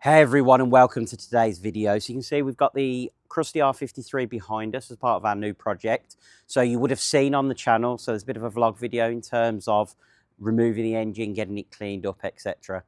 Hey everyone, and welcome to today's video. So you can see we've got the crusty R53 behind us as part of our new project. So you would have seen on the channel, so there's a bit of a vlog video in terms of removing the engine, getting it cleaned up, etc.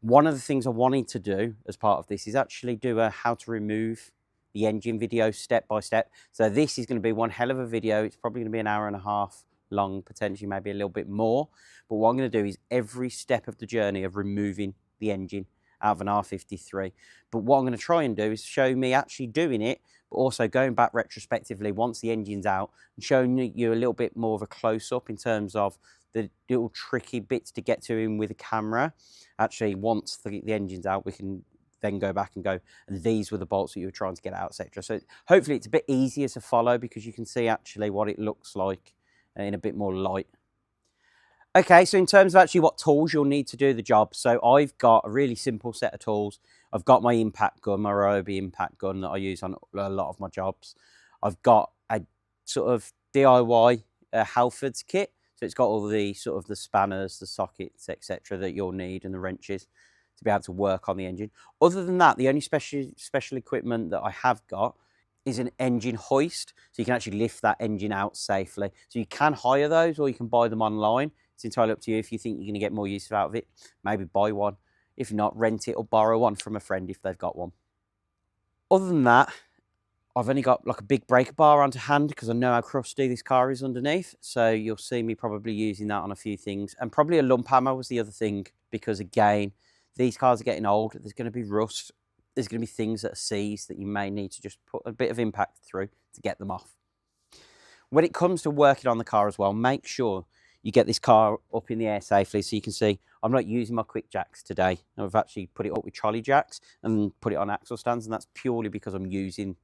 One of the things I wanted to do as part of this is actually do a how to remove the engine video step by step. So this is going to be one hell of a video. It's probably going to be an hour and a half long, potentially maybe a little bit more. But what I'm going to do is every step of the journey of removing the engine out of an R53. But what I'm going to try and do is show me actually doing it, but also going back retrospectively once the engine's out and showing you a little bit more of a close-up in terms of the little tricky bits to get to him with a camera. Actually, once the engine's out, we can then go back and go, and these were the bolts that you were trying to get out, etc. So hopefully it's a bit easier to follow because you can see actually what it looks like in a bit more light. Okay, so in terms of actually what tools you'll need to do the job, so I've got a really simple set of tools. I've got my impact gun, my Ryobi impact gun that I use on a lot of my jobs. I've got a sort of DIY Halfords kit, so it's got all the sort of the spanners, the sockets, etc. that you'll need, and the wrenches to be able to work on the engine. Other than that, the only special equipment that I have got is an engine hoist, so you can actually lift that engine out safely. So you can hire those or you can buy them online. It's entirely up to you. If you think you're going to get more use out of it, maybe buy one. If not, rent it or borrow one from a friend if they've got one. Other than that, I've only got like a big breaker bar on to hand because I know how crusty this car is underneath. So you'll see me probably using that on a few things. And probably a lump hammer was the other thing because, again, these cars are getting old. There's going to be rust. There's going to be things that are seized that you may need to just put a bit of impact through to get them off. When it comes to working on the car as well, make sure you get this car up in the air safely. So you can see I'm not using my quick jacks today. I've actually put it up with trolley jacks and put it on axle stands, and that's purely because I'm using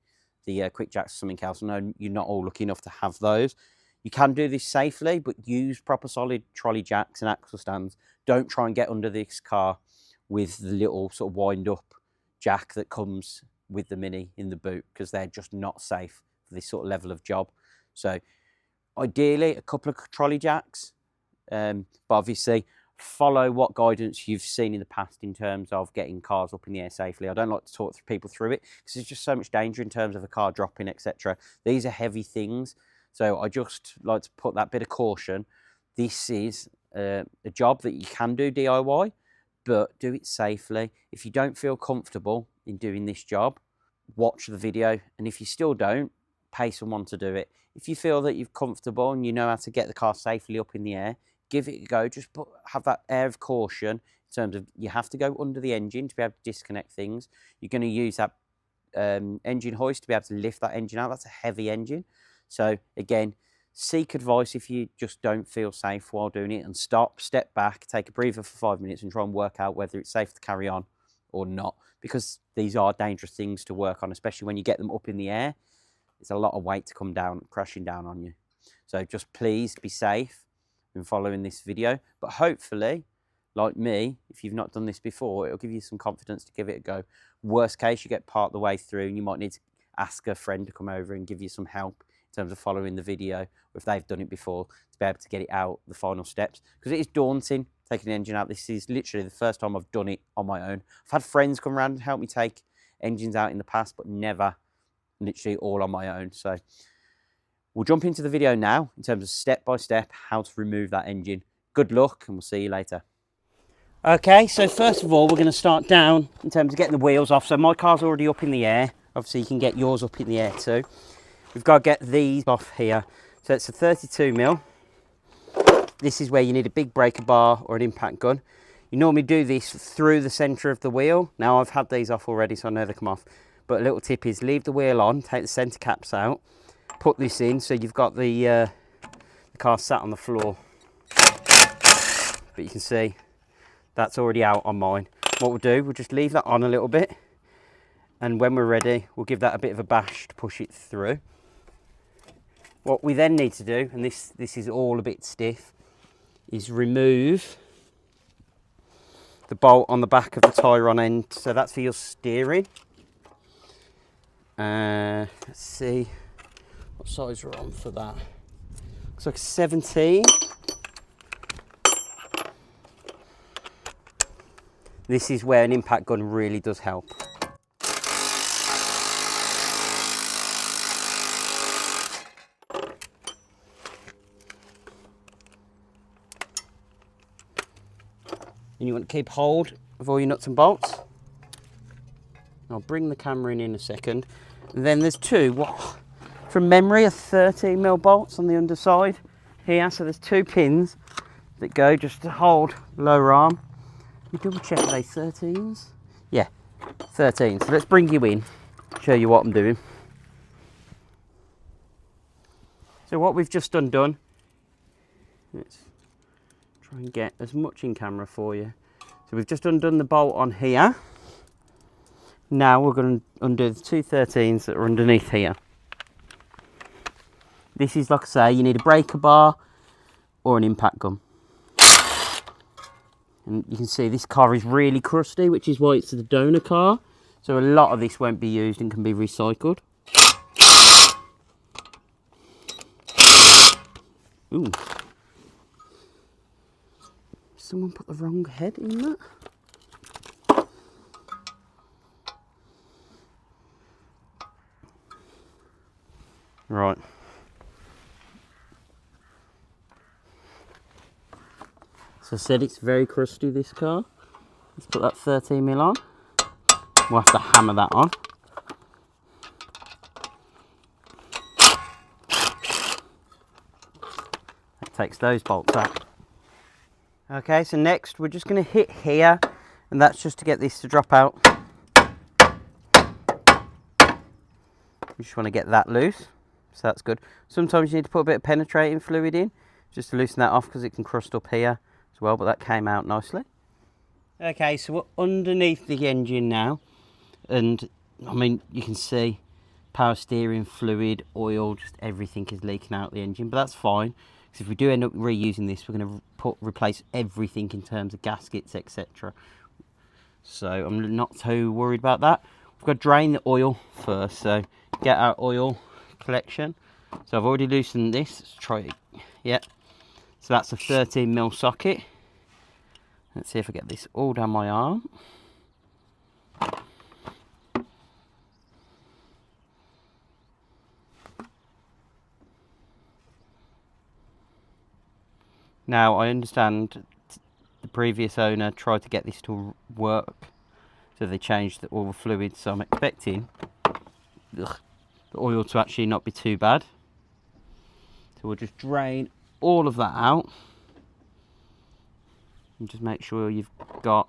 the quick jacks for something else. I know you're not all lucky enough to have those. You can do this safely, but use proper solid trolley jacks and axle stands. Don't try and get under this car with the little sort of wind up jack that comes with the Mini in the boot, because they're just not safe for this sort of level of job. So ideally a couple of trolley jacks, but obviously follow what guidance you've seen in the past in terms of getting cars up in the air safely. I don't like to talk people through it because there's just so much danger in terms of a car dropping, etc. These are heavy things, so I just like to put that bit of caution. This is a job that you can do DIY, but do it safely. If you don't feel comfortable in doing this job, watch the video, and if you still don't, pay someone to do it. If you feel that you're comfortable and you know how to get the car safely up in the air, give it a go. Just have that air of caution in terms of you have to go under the engine to be able to disconnect things. You're going to use that engine hoist to be able to lift that engine out. That's a heavy engine. So again, seek advice if you just don't feel safe while doing it, and stop, step back, take a breather for 5 minutes and try and work out whether it's safe to carry on or not, because these are dangerous things to work on, especially when you get them up in the air. It's a lot of weight to come down, crashing down on you. So just please be safe in following this video. But hopefully, like me, if you've not done this before, it'll give you some confidence to give it a go. Worst case, you get part the way through and you might need to ask a friend to come over and give you some help in terms of following the video, or if they've done it before, to be able to get it out, the final steps. Because it is daunting taking the engine out. This is literally the first time I've done it on my own. I've had friends come around and help me take engines out in the past, but never literally all on my own. So we'll jump into the video now in terms of step by step how to remove that engine. Good luck, and we'll see you later. Okay, so first of all, we're going to start down in terms of getting the wheels off. So my car's already up in the air. Obviously you can get yours up in the air too. We've got to get these off here. So it's a 32mm. This is where you need a big breaker bar or an impact gun. You normally do this through the center of the wheel. Now I've had these off already, so I know they come off. But a little tip is leave the wheel on, take the center caps out, put this in so you've got the car sat on the floor. But you can see that's already out on mine. What we'll do, we'll just leave that on a little bit, and when we're ready, we'll give that a bit of a bash to push it through. What we then need to do, and this is all a bit stiff, is remove the bolt on the back of the tyre on end. So that's for your steering. Let's see what size we're on for that. Looks like 17. This is where an impact gun really does help. And you want to keep hold of all your nuts and bolts. I'll bring the camera in a second. And then there's two, from memory, are 13mm bolts on the underside here. So there's 2 pins that go just to hold lower arm. Let me double check, are they 13s? Yeah, 13. So let's bring you in, show you what I'm doing. So what we've just undone, let's try and get as much in camera for you. So we've just undone the bolt on here. Now we're going to undo the 2 13s that are underneath here. This is, like I say, you need a breaker bar or an impact gun. And you can see this car is really crusty, which is why it's the donor car. So a lot of this won't be used and can be recycled. Ooh. Someone put the wrong head in that? Right. So I said it's very crusty, this car. Let's put that 13mm on. We'll have to hammer that on. That takes those bolts out. Okay, so next we're just going to hit here, and that's just to get this to drop out. You just want to get that loose, so that's good. Sometimes you need to put a bit of penetrating fluid in, just to loosen that off, because it can crust up here as well, but that came out nicely. Okay, so we're underneath the engine now, and I mean, you can see power steering fluid, oil, just everything is leaking out the engine, but that's fine, because if we do end up reusing this, we're going to replace everything in terms of gaskets, etc. So I'm not too worried about that. We've got to drain the oil first, so get our oil collection. So I've already loosened this. Let's try it. Yeah. So that's a 13mm socket. Let's see if I get this all down my arm. Now I understand the previous owner tried to get this to work, so they changed all the fluids, so I'm expecting the oil to actually not be too bad. So we'll just drain all of that out and just make sure you've got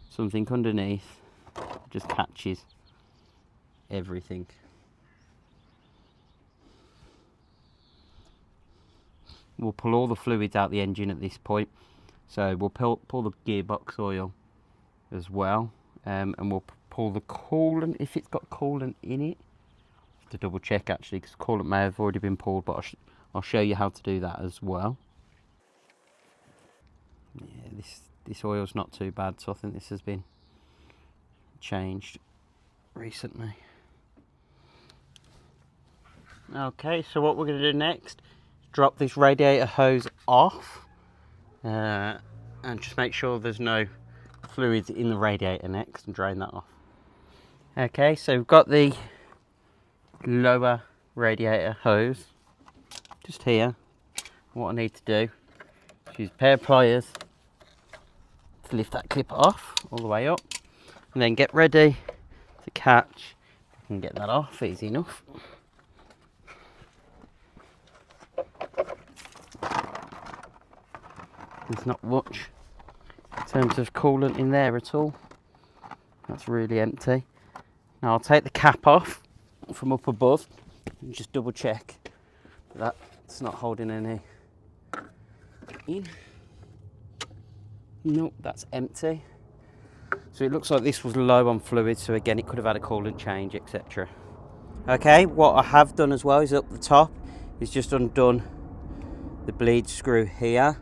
something underneath that just catches everything. We'll pull all the fluids out the engine at this point, so we'll pull the gearbox oil as well, and we'll pull the coolant if it's got coolant in it. I have to double check actually, because coolant may have already been pulled, but I'll show you how to do that as well. Yeah, this oil's not too bad, so I think this has been changed recently. Okay, so what we're going to do next is drop this radiator hose off, and just make sure there's no fluids in the radiator next, and drain that off. Okay, so we've got the lower radiator hose just here. What I need to do is use a pair of pliers to lift that clip off all the way up, and then get ready to catch. You can get that off easy enough. There's not much in terms of coolant in there at all. That's really empty. Now I'll take the cap off from up above and just double check that it's not holding any in. Nope, that's empty. So it looks like this was low on fluid, so again it could have had a coolant change, etc. Okay, what I have done as well is up the top is just undone the bleed screw here.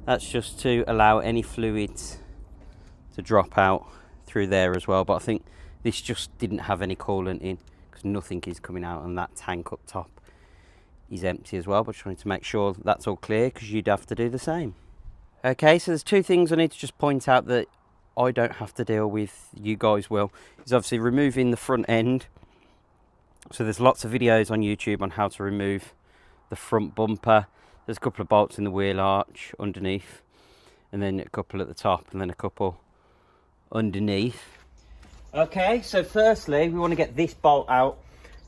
That's just to allow any fluids to drop out through there as well, but I think this just didn't have any coolant in, because nothing is coming out, and that tank up top is empty as well, but trying to make sure that's all clear, because you'd have to do the same. Okay, so there's two things I need to just point out that I don't have to deal with, you guys will, is obviously removing the front end. So there's lots of videos on YouTube on how to remove the front bumper. There's a couple of bolts in the wheel arch underneath, and then a couple at the top, and then a couple underneath. Okay, so firstly we want to get this bolt out.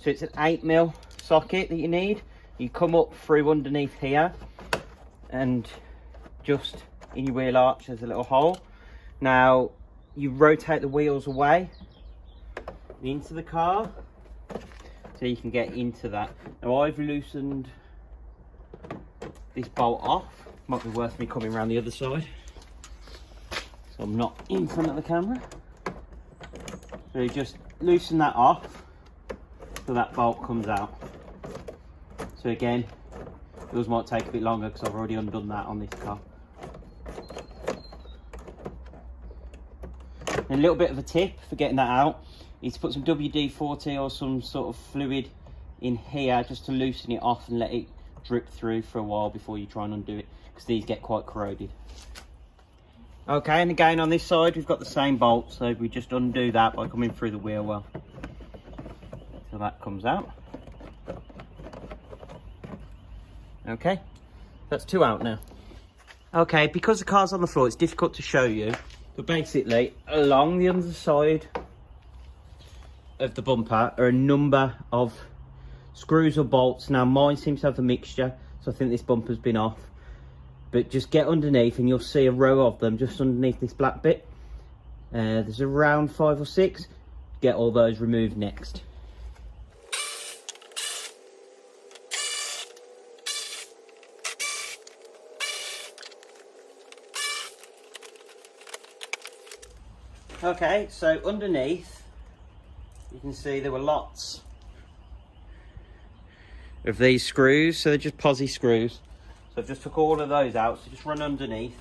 So it's an 8mm socket that you need. You come up through underneath here, and just in your wheel arch there's a little hole. Now you rotate the wheels away into the car so you can get into that. Now I've loosened this bolt off. Might be worth me coming around the other side so I'm not in front of the camera. So you just loosen that off so that bolt comes out. So again, yours might take a bit longer because I've already undone that on this car. And a little bit of a tip for getting that out is to put some WD-40 or some sort of fluid in here just to loosen it off and let it drip through for a while before you try and undo it, because these get quite corroded. Okay, and again on this side we've got the same bolt, so we just undo that by coming through the wheel well. So that comes out. Okay, that's 2 out now. Okay, because the car's on the floor it's difficult to show you, but basically along the underside of the bumper are a number of screws or bolts. Now mine seems to have a mixture, so I think this bumper's been off, but just get underneath and you'll see a row of them just underneath this black bit. There's around 5 or 6. Get all those removed next. Okay, so underneath you can see there were lots of these screws, so they're just posi screws. So I've just took all of those out, so just run underneath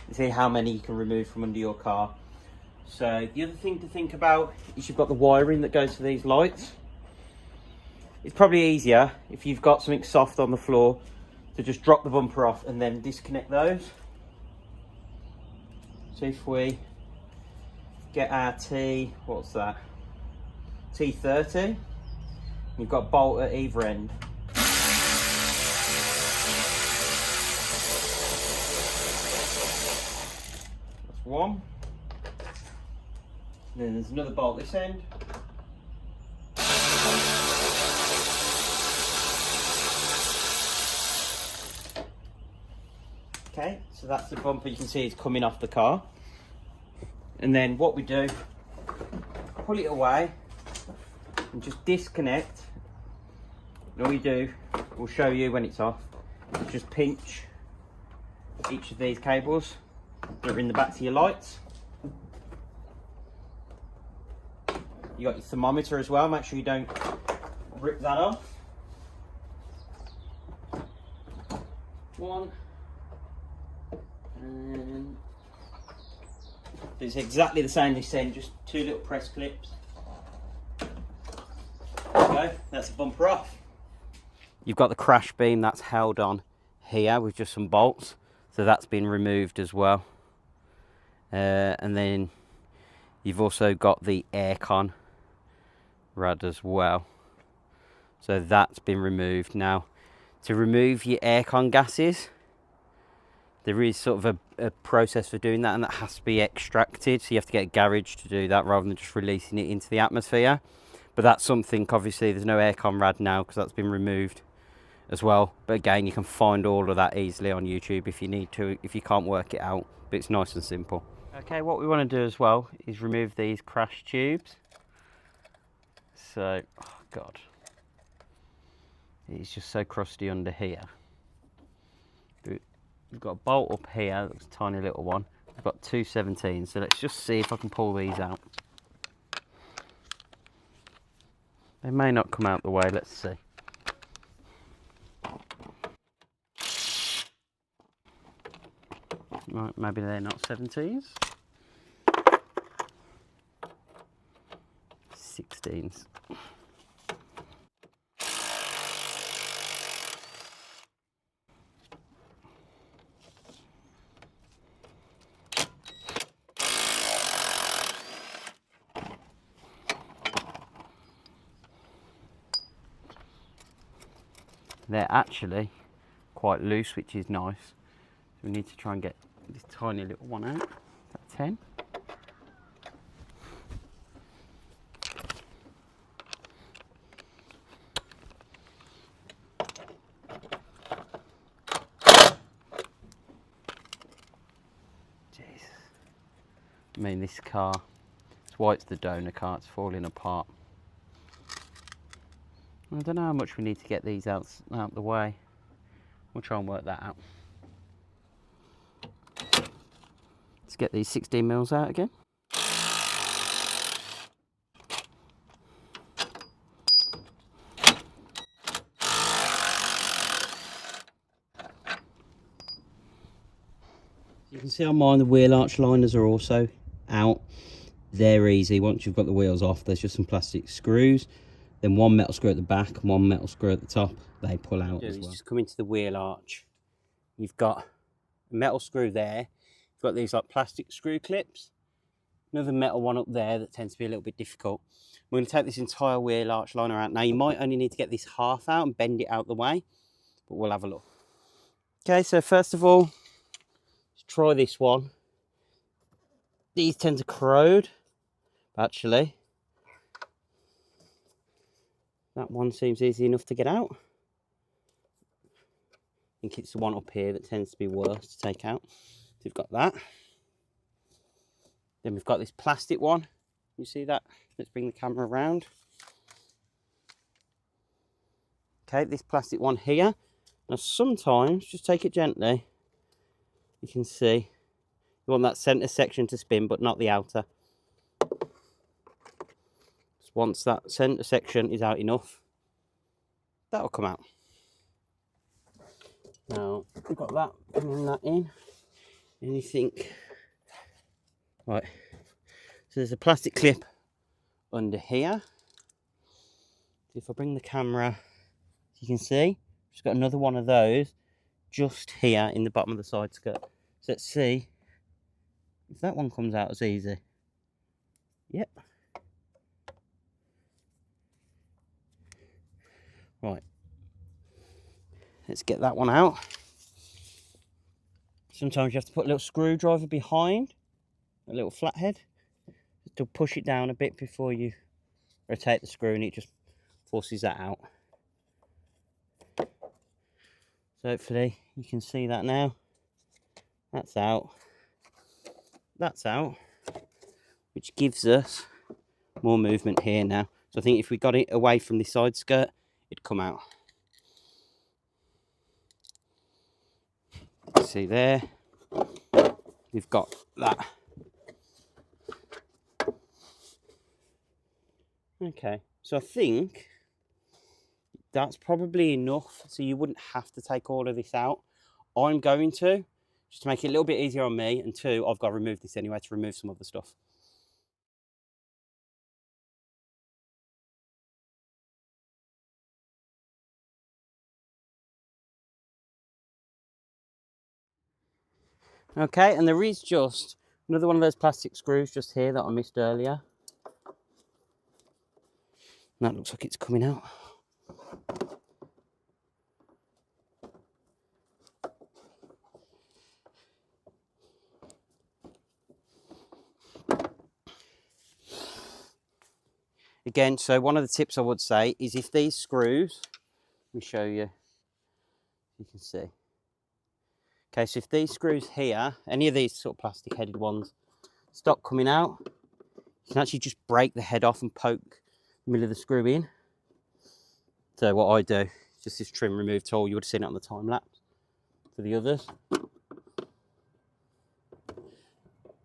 and see how many you can remove from under your car. So the other thing to think about is you've got the wiring that goes to these lights. It's probably easier if you've got something soft on the floor to just drop the bumper off and then disconnect those. So if we get our what's that? T30. You've got a bolt at either end. That's one. And then there's another bolt this end. Okay, so that's the bumper. You can see it's coming off the car. And then what we do, pull it away and just disconnect. And all we do, we'll show you when it's off, is just pinch each of these cables that are in the back of your lights. You got your thermometer as well, make sure you don't rip that off. One. And it's exactly the same this end, just 2 little press clips. There we go, that's the bumper off. You've got the crash beam that's held on here with just some bolts, so that's been removed as well. And then you've also got the aircon rad as well, so that's been removed. Now, to remove your aircon gases, there is sort of a process for doing that, and that has to be extracted, so you have to get a garage to do that rather than just releasing it into the atmosphere. But that's something, obviously there's no aircon rad now because that's been removed as well, but again you can find all of that easily on YouTube if you need to, if you can't work it out, but it's nice and simple. Okay, what we want to do as well is remove these crash tubes. So, oh god, it's just so crusty under here. We've got a bolt up here, that's a tiny little one. We've got 2 17s, so let's just see if I can pull these out. They may not come out the way, let's see. Right, maybe they're not 17s. 16s. They're actually quite loose, which is nice. So we need to try and get this tiny little one out. Is that 10? I mean, this car, that's why it's the donor car, it's falling apart. I don't know how much we need to get these out the way. We'll try and work that out. Let's get these 16 mils out again. You can see on mine the wheel arch liners are also out. They're easy. Once you've got the wheels off, there's just some plastic screws, then one metal screw at the back and one metal screw at the top. They pull out as well. Just come into the wheel arch. You've got a metal screw there. You've got these like plastic screw clips. Another metal one up there that tends to be a little bit difficult. We're going to take this entire wheel arch liner out. Now you might only need to get this half out and bend it out the way, but we'll have a look. Okay, so first of all, let's try this one. These tend to corrode, actually. That one seems easy enough to get out. I think it's the one up here that tends to be worse to take out. So we've got that. Then we've got this plastic one. You see that? Let's bring the camera around. Okay, this plastic one here. Now sometimes, just take it gently. You can see you want that centre section to spin, but not the outer. Once that centre section is out enough, that'll come out. Now we've got that, bringing that in, and you think, right, so there's a plastic clip under here. If I bring the camera, you can see, just got another one of those just here in the bottom of the side skirt. So let's see if that one comes out as easy. Yep. Right, let's get that one out. Sometimes you have to put a little screwdriver behind, a little flathead, to push it down a bit before you rotate the screw, and it just forces that out. So hopefully you can see that now. That's out. That's out, which gives us more movement here now. So I think if we got it away from the side skirt, it'd come out. See there, we've got that. Okay, so I think that's probably enough, so you wouldn't have to take all of this out. I'm going to, just to make it a little bit easier on me, and two, I've got to remove this anyway to remove some of the stuff. Okay, and there is just another one of those plastic screws just here that I missed earlier. And that looks like it's coming out. Again, so one of the tips I would say is if these screws, let me show you, you can see. Okay, so if these screws here, any of these sort of plastic headed ones, stop coming out, you can actually just break the head off and poke the middle of the screw in. So what I do, just this trim remove tool, you would have seen it on the time lapse for the others.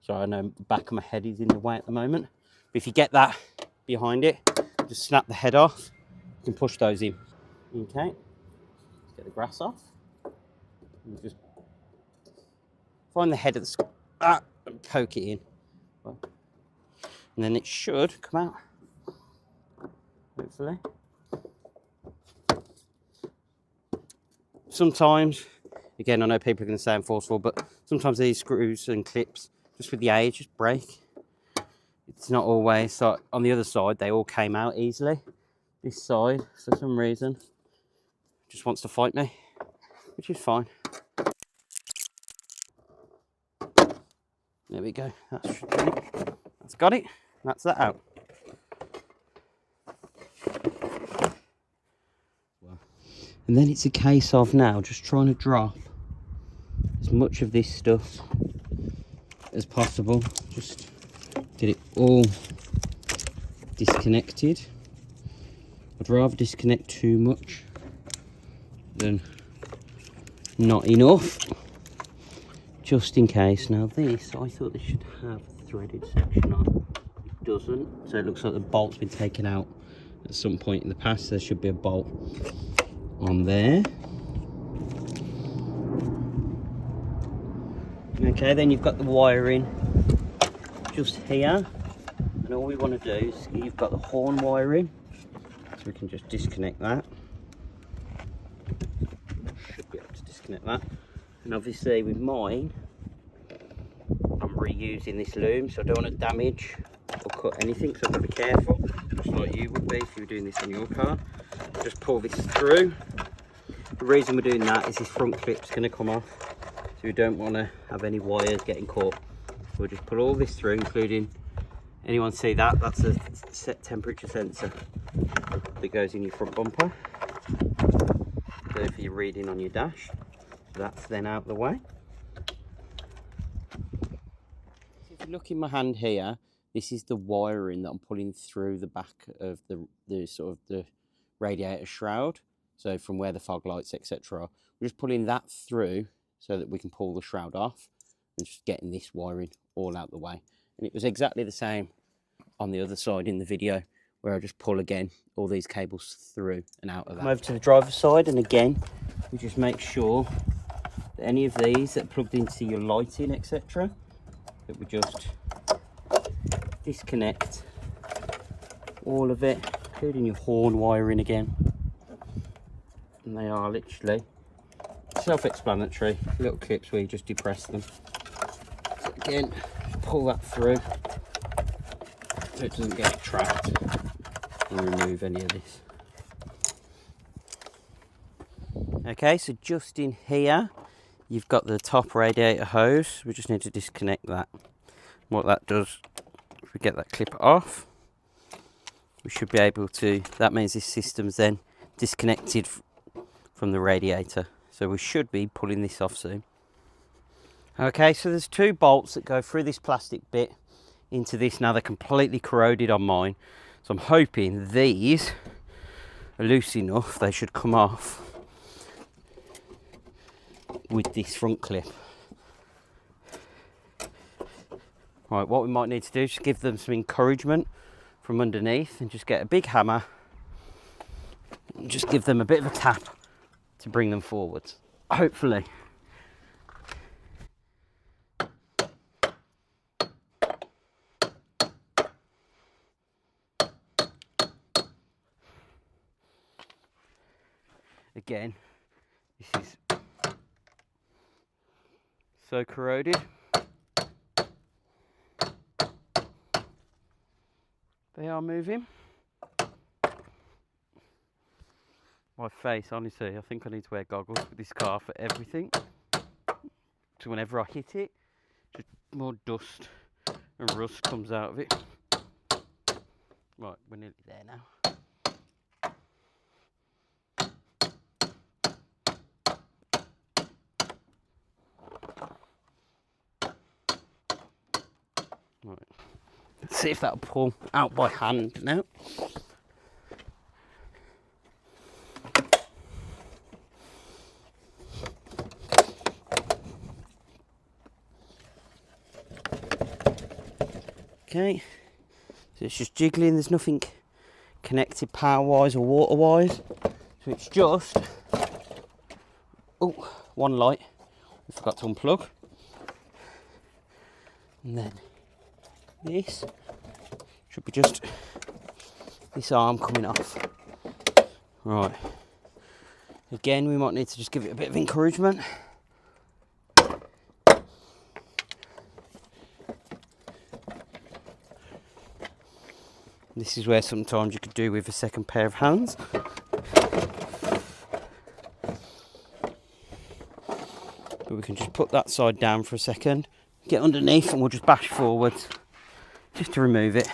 Sorry, I know the back of my head is in the way at the moment. But if you get that behind it, just snap the head off, you can push those in. Okay, let's get the grass off. And just find the head of the screw and poke it in. And then it should come out, hopefully. Sometimes, again, I know people are going to say I'm forceful, but sometimes these screws and clips, just with the age, just break. It's not always. So on the other side, they all came out easily. This side, for some reason, just wants to fight me, which is fine. There we go. That should be it. That's got it. That's that out. And then it's a case of now just trying to drop as much of this stuff as possible. Just get it all disconnected. I'd rather disconnect too much than not enough, just in case. Now this, I thought this should have a threaded section on. It doesn't, so it looks like the bolt's been taken out at some point in the past. There should be a bolt on there. Okay, then you've got the wiring just here, and all we want to do is, you've got the horn wiring, so we can just disconnect that. Should be able to disconnect that. And obviously with mine, I'm reusing this loom, so I don't want to damage or cut anything, so I've got to be careful, just like you would be if you were doing this on your car. Just pull this through. The reason we're doing that is this front clip's going to come off, so we don't want to have any wires getting caught. We'll just pull all this through, including, anyone see that? That's a set temperature sensor that goes in your front bumper, so for your reading on your dash. That's then out the way. If you look in my hand here, this is the wiring that I'm pulling through the back of the sort of the radiator shroud. So from where the fog lights, etc. We're just pulling that through so that we can pull the shroud off, and just getting this wiring all out the way. And it was exactly the same on the other side in the video, where I just pull again all these cables through and out of that. Come over to the driver's side, and again we just make sure that any of these that are plugged into your lighting, etc., that we just disconnect all of it, including your horn wiring again. And they are literally self-explanatory little clips where you just depress them. So again, just pull that through so it doesn't get trapped, and remove any of this. Okay, so just in here you've got the top radiator hose. We just need to disconnect that. What that does, if we get that clip off, we should be able to, that means this system's then disconnected from the radiator. So we should be pulling this off soon. Okay, so there's two bolts that go through this plastic bit into this. Now they're completely corroded on mine, so I'm hoping these are loose enough, they should come off with this front clip. Right, what we might need to do is just give them some encouragement from underneath, and just get a big hammer and just give them a bit of a tap to bring them forwards, hopefully. Again, this is so corroded. They are moving. My face, honestly, I think I need to wear goggles with this car for everything. So whenever I hit it, just more dust and rust comes out of it. Right, we're nearly there now. Right. Let's see if that'll pull out by hand now. Okay, so it's just jiggling, there's nothing connected power wise or water wise, so it's just, oh, one light we forgot to unplug, and then this should be just this arm coming off. Right, again we might need to just give it a bit of encouragement. This is where sometimes you could do with a second pair of hands. But we can just put that side down for a second, get underneath, and we'll just bash forwards just to remove it.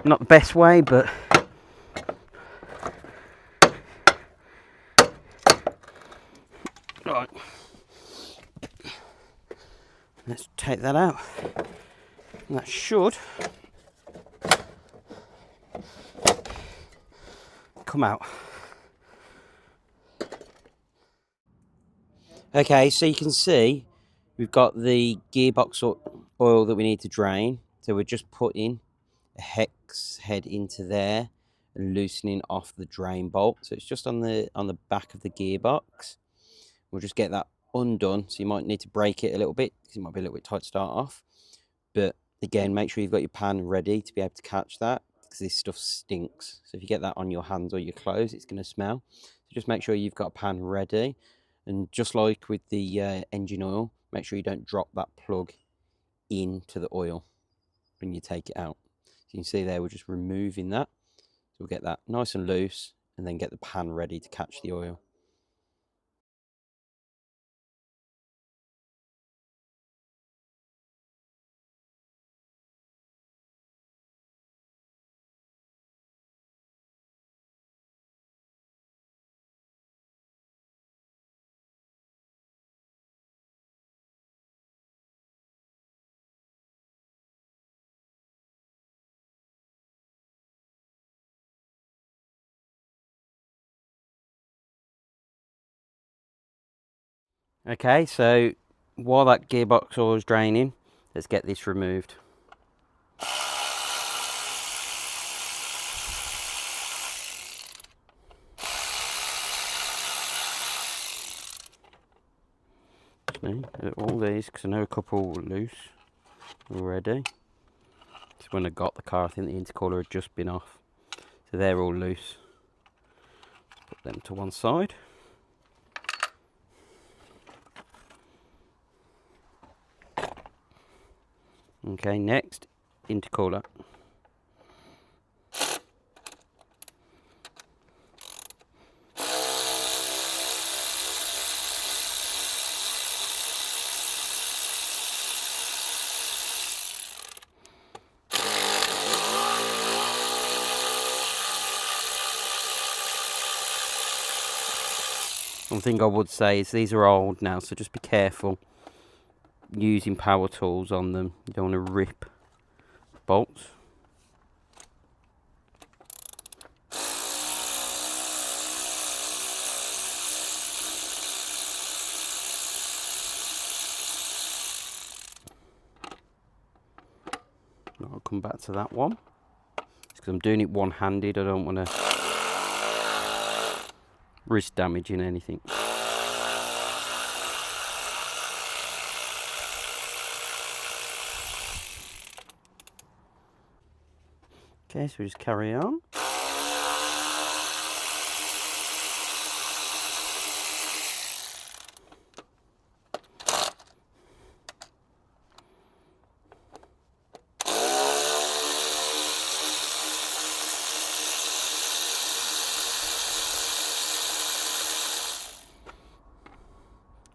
Not the best way, but right. Let's take that out. And that should come out. Okay, so you can see we've got the gearbox oil that we need to drain. So we're just putting a hex head into there and loosening off the drain bolt. So it's just on the back of the gearbox. We'll just get that undone. So you might need to break it a little bit because it might be a little bit tight to start off. But again, make sure you've got your pan ready to be able to catch that, because this stuff stinks. So if you get that on your hands or your clothes, it's going to smell. So just make sure you've got a pan ready. And just like with the engine oil, make sure you don't drop that plug into the oil when you take it out. So you can see there, we're just removing that. So we'll get that nice and loose and then get the pan ready to catch the oil. Okay, so while that gearbox oil is draining, let's get this removed. All these, because I know a couple were loose already. So when I got the car, I think the intercooler had just been off. So they're all loose. Put them to one side. Okay, next, intercooler. One thing I would say is these are old now, so just be careful using power tools on them. You don't want to rip bolts. I'll come back to that one. It's because I'm doing it one-handed. I don't want to risk damaging anything. Okay, so we just carry on.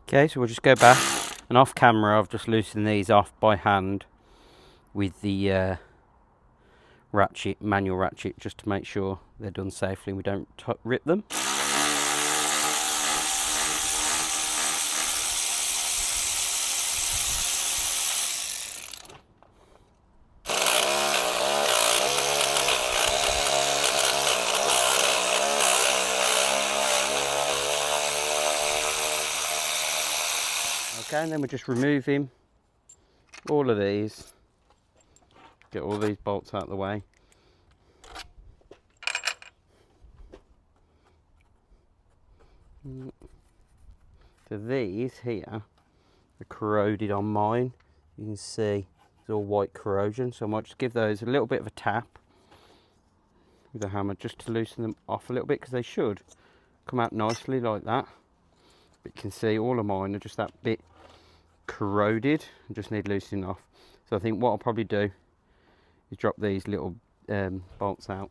Okay, so we'll just go back, and off camera I've just loosened these off by hand with the ratchet, manual ratchet, just to make sure they're done safely and we don't rip them. Okay, and then we're just removing all of these, get all these bolts out of the way. So these here are corroded on mine. You can see it's all white corrosion, so I might just give those a little bit of a tap with a hammer just to loosen them off a little bit, because they should come out nicely like that. But you can see all of mine are just that bit corroded and just need loosening off. So I think what I'll probably do is drop these little bolts out.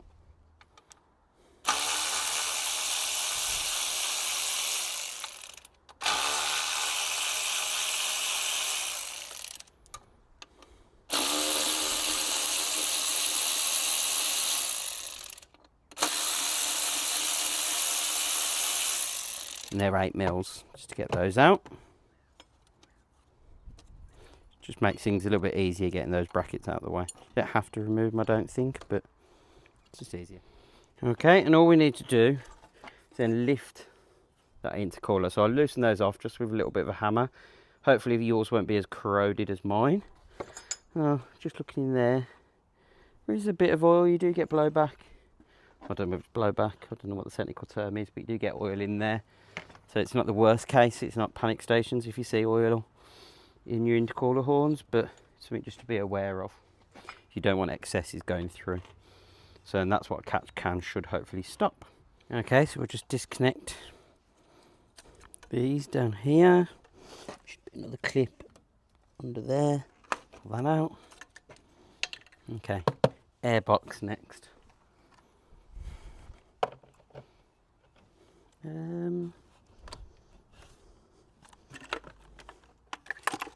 and they're 8mm, just to get those out. Just makes things a little bit easier getting those brackets out of the way. You don't have to remove them, I don't think, but it's just easier. Okay, and all we need to do is then lift that intercooler. So I'll loosen those off just with a little bit of a hammer. Hopefully yours won't be as corroded as mine. Just looking in there, there is a bit of oil. You do get blowback. I don't know if it's blowback, I don't know what the technical term is, but you do get oil in there. So it's not the worst case, it's not panic stations if you see oil in your intercooler horns, but something just to be aware of. You don't want excesses going through. So and that's what a catch can should hopefully stop. Okay, so we'll just disconnect these down here. Should be another clip under there. Pull that out. Okay, airbox next.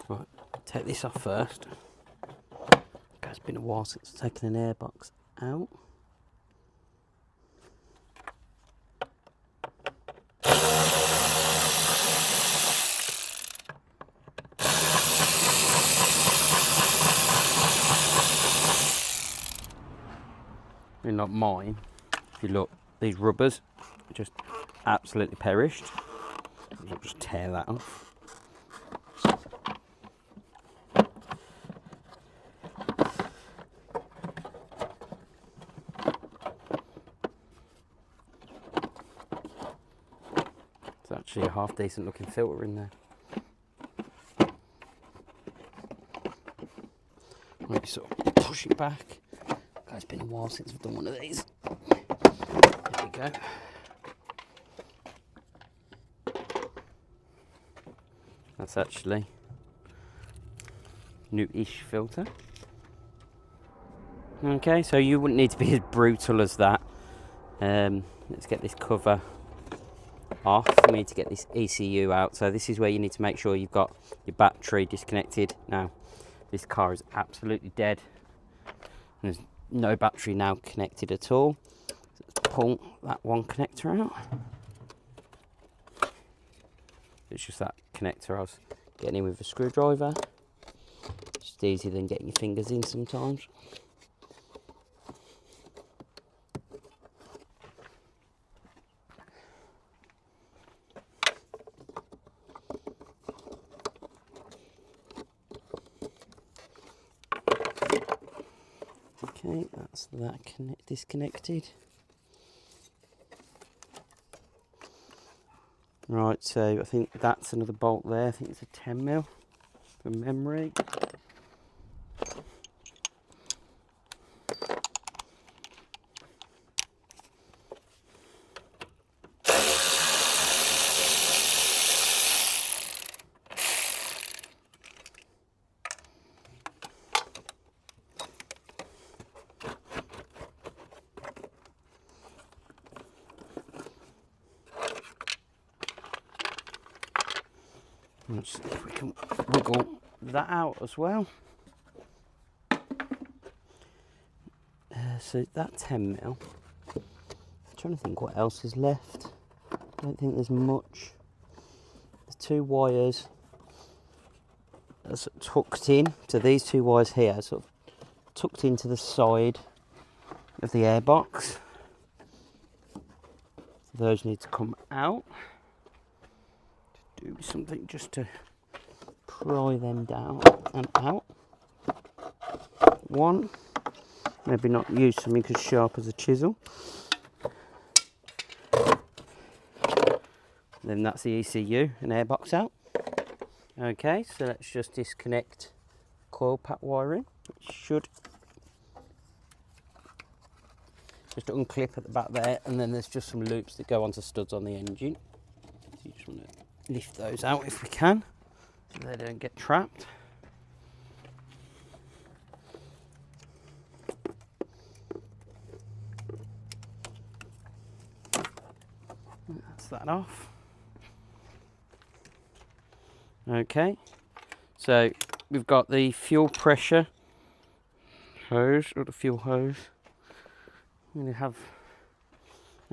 Right, take this off first. It's been a while since I've taken an airbox out. They're not mine. If you look, these rubbers just absolutely perished. I'll just tear that off. There's actually a half decent looking filter in there. Maybe sort of push it back. It's been a while since I've done one of these. There we go. That's actually new-ish filter. Okay, so you wouldn't need to be as brutal as that. Let's get this cover off. We need to get this ECU out. So this is where you need to make sure you've got your battery disconnected. Now, this car is absolutely dead. There's no battery now connected at all. So let's pull that one connector out. It's just that connector I was getting in with a screwdriver. It's just easier than getting your fingers in sometimes. Okay, that's that disconnected. Right, so I think that's another bolt there. I think it's a 10mm from memory. Let's see if we can wiggle that out as well. So that 10mm. I'm trying to think what else is left. I don't think there's much. There's two wires that's tucked in. So these two wires here are sort of tucked into the side of the airbox. So those need to come out. Do something just to pry them down and out. One, maybe not use something as sharp as a chisel. Then that's the ECU and airbox out. Okay, so let's just disconnect coil pack wiring. It should just unclip at the back there, and then there's just some loops that go onto studs on the engine. So you just want to lift those out if we can, so they don't get trapped. That's that off. Okay, so we've got the fuel pressure hose, or the fuel hose. I've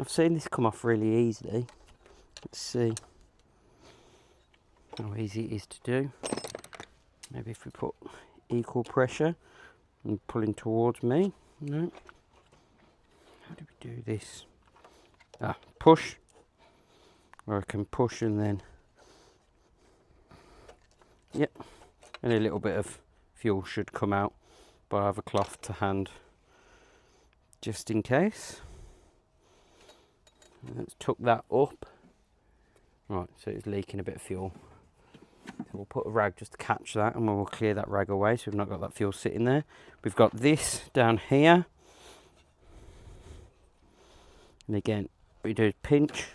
seen this come off really easily. Let's see. how easy it is to do. Maybe if we put equal pressure and pulling towards me. No. How do we do this? Push. Or I can push and then, yep, and a little bit of fuel should come out, but I have a cloth to hand just in case. Let's tuck that up. Right, so it's leaking a bit of fuel. So we'll put a rag just to catch that, and we'll clear that rag away so we've not got that fuel sitting there. We've got this down here. And again, what we do is pinch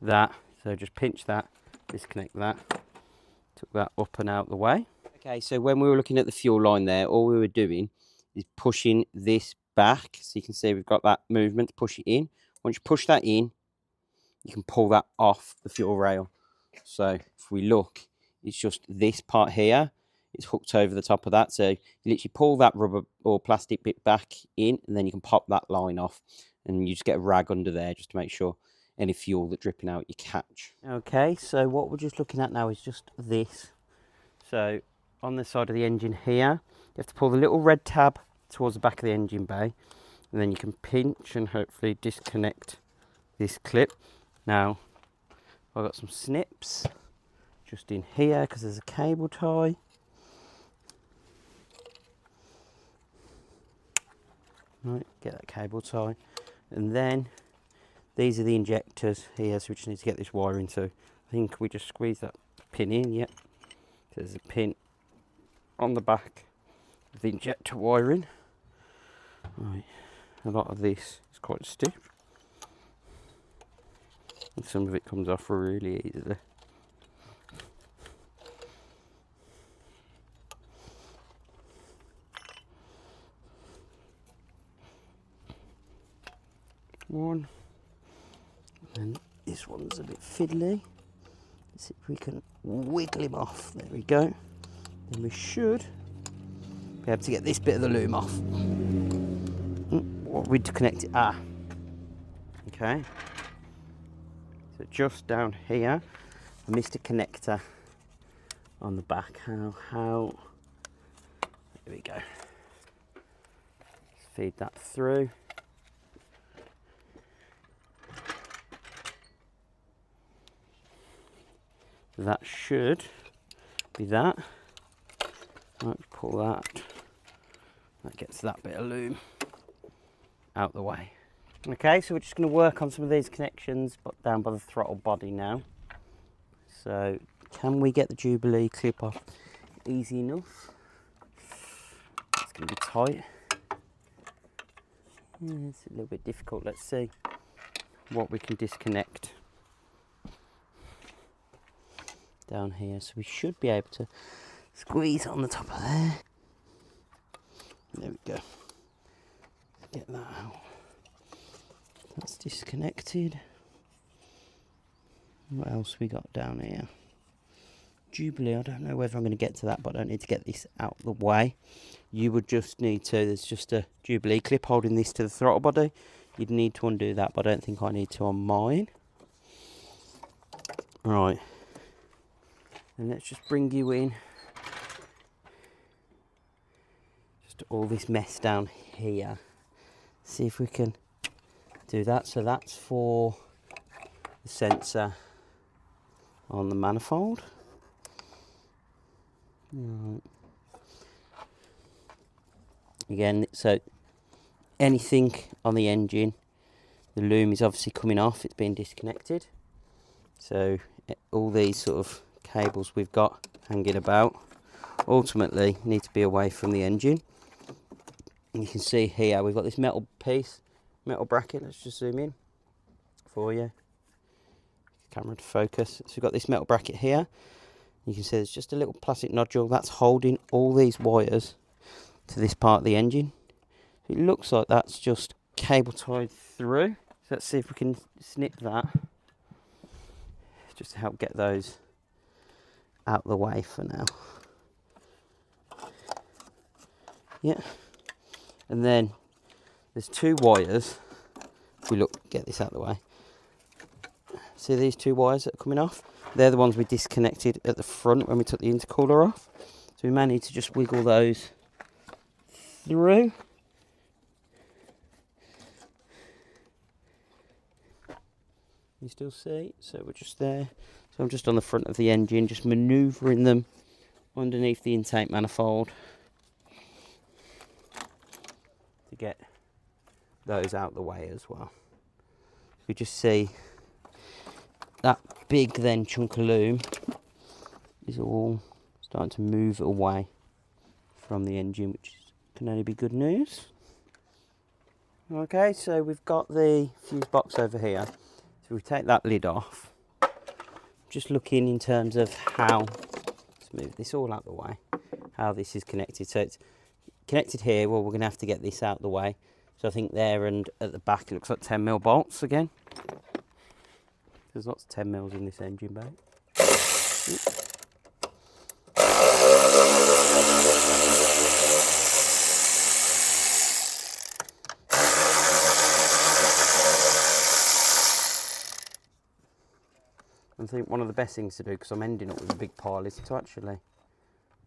that. So just pinch that, disconnect that, took that up and out the way. Okay, so when we were looking at the fuel line there, all we were doing is pushing this back. So you can see we've got that movement to push it in. Once you push that in, you can pull that off the fuel rail. So if we look, it's just this part here. It's hooked over the top of that. So you literally pull that rubber or plastic bit back in, and then you can pop that line off. And you just get a rag under there just to make sure any fuel that's dripping out you catch. Okay, so what we're just looking at now is just this. So on the side of the engine here, you have to pull the little red tab towards the back of the engine bay, and then you can pinch and hopefully disconnect this clip. Now, I've got some snips just in here because there's a cable tie. Right, get that cable tie. And then these are the injectors here, so we just need to get this wiring. So I think we just squeeze that pin in, yep. So there's a pin on the back of the injector wiring. Right, a lot of this is quite stiff. And some of it comes off really easily. One. And this one's a bit fiddly. Let's see if we can wiggle him off. There we go. Then we should be able to get this bit of the loom off. What we'd connect it. Okay. So just down here, I missed a connector on the back. How? There we go. Let's feed that through. That should be that. Let's pull that. That gets that bit of loom out the way. Okay, so we're just going to work on some of these connections but down by the throttle body now. So can we get the Jubilee clip off easy enough? It's going to be tight. It's a little bit difficult. Let's see what we can disconnect down here. So we should be able to squeeze on the top of there. There we go. Get that out. That's disconnected. What else we got down here? Jubilee, I don't know whether I'm going to get to that, but I don't need to get this out of the way. You would just need to, there's just a Jubilee clip holding this to the throttle body. You'd need to undo that, but I don't think I need to on mine. Right. And let's just bring you in. Just all this mess down here. See if we can do that. So that's for the sensor on the manifold. Right. Again, so anything on the engine, the loom is obviously coming off, it's being disconnected. So all these sort of cables we've got hanging about ultimately need to be away from the engine. And you can see here we've got this metal piece, metal bracket. Let's just zoom in for you, camera to focus. So we've got this metal bracket here. You can see there's just a little plastic nodule that's holding all these wires to this part of the engine. It looks like that's just cable tied through. So let's see if we can snip that just to help get those out the way for now. Yeah. And then there's two wires. If we look, get this out of the way. See these two wires that are coming off? They're the ones we disconnected at the front when we took the intercooler off. So we may need to just wiggle those through. You still see? So we're just there. So I'm just on the front of the engine, just manoeuvring them underneath the intake manifold to get those out the way as well. We just see that big then chunk of loom is all starting to move away from the engine, which can only be good news. Okay, so we've got the fuse box over here. So we take that lid off. Just looking in terms of how, let's move this all out the way, how this is connected. So it's connected here. Well, we're going to have to get this out the way. So I think there and at the back it looks like 10mm bolts again. There's lots of 10mm in this engine bay. I think one of the best things to do, because I'm ending up with a big pile, is to actually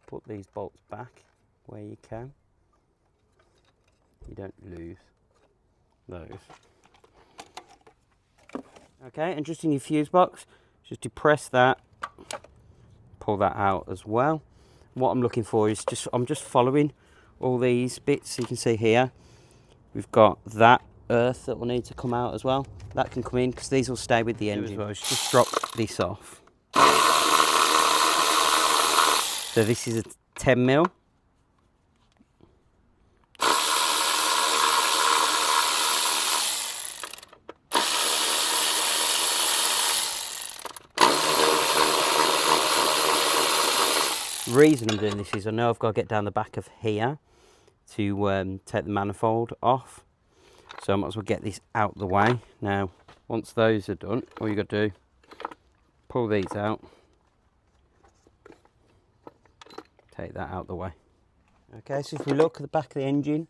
put these bolts back where you can. You don't lose those. Okay, and just in your fuse box, just depress that, pull that out as well. What I'm looking for is I'm just following all these bits. So you can see here, we've got that earth that will need to come out as well. That can come in because these will stay with the engine. Well, just drop this off. So this is a 10mm. The reason I'm doing this is I know I've got to get down the back of here to take the manifold off. So I might as well get this out the way. Now, once those are done, all you got to do, pull these out, take that out the way. Okay, so if we look at the back of the engine,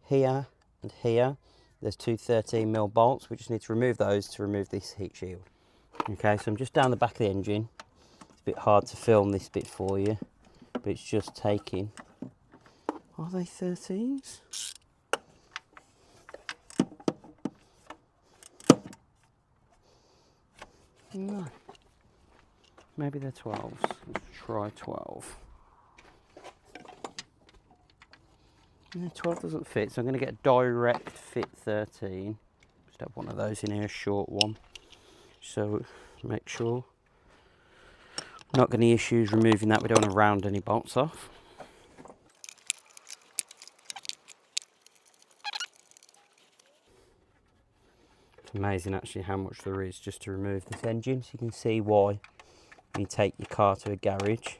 here and here, there's two 13mm bolts. We just need to remove those to remove this heat shield. Okay, so I'm just down the back of the engine. It's a bit hard to film this bit for you, but it's just taking, are they 13s? No, maybe they're 12s. Let's try 12. No, 12 doesn't fit, so I'm going to get a direct fit 13. Just have one of those in here, a short one. So make sure. Not got any issues removing that. We don't want to round any bolts off. It's amazing actually how much there is just to remove this engine. So you can see why when you take your car to a garage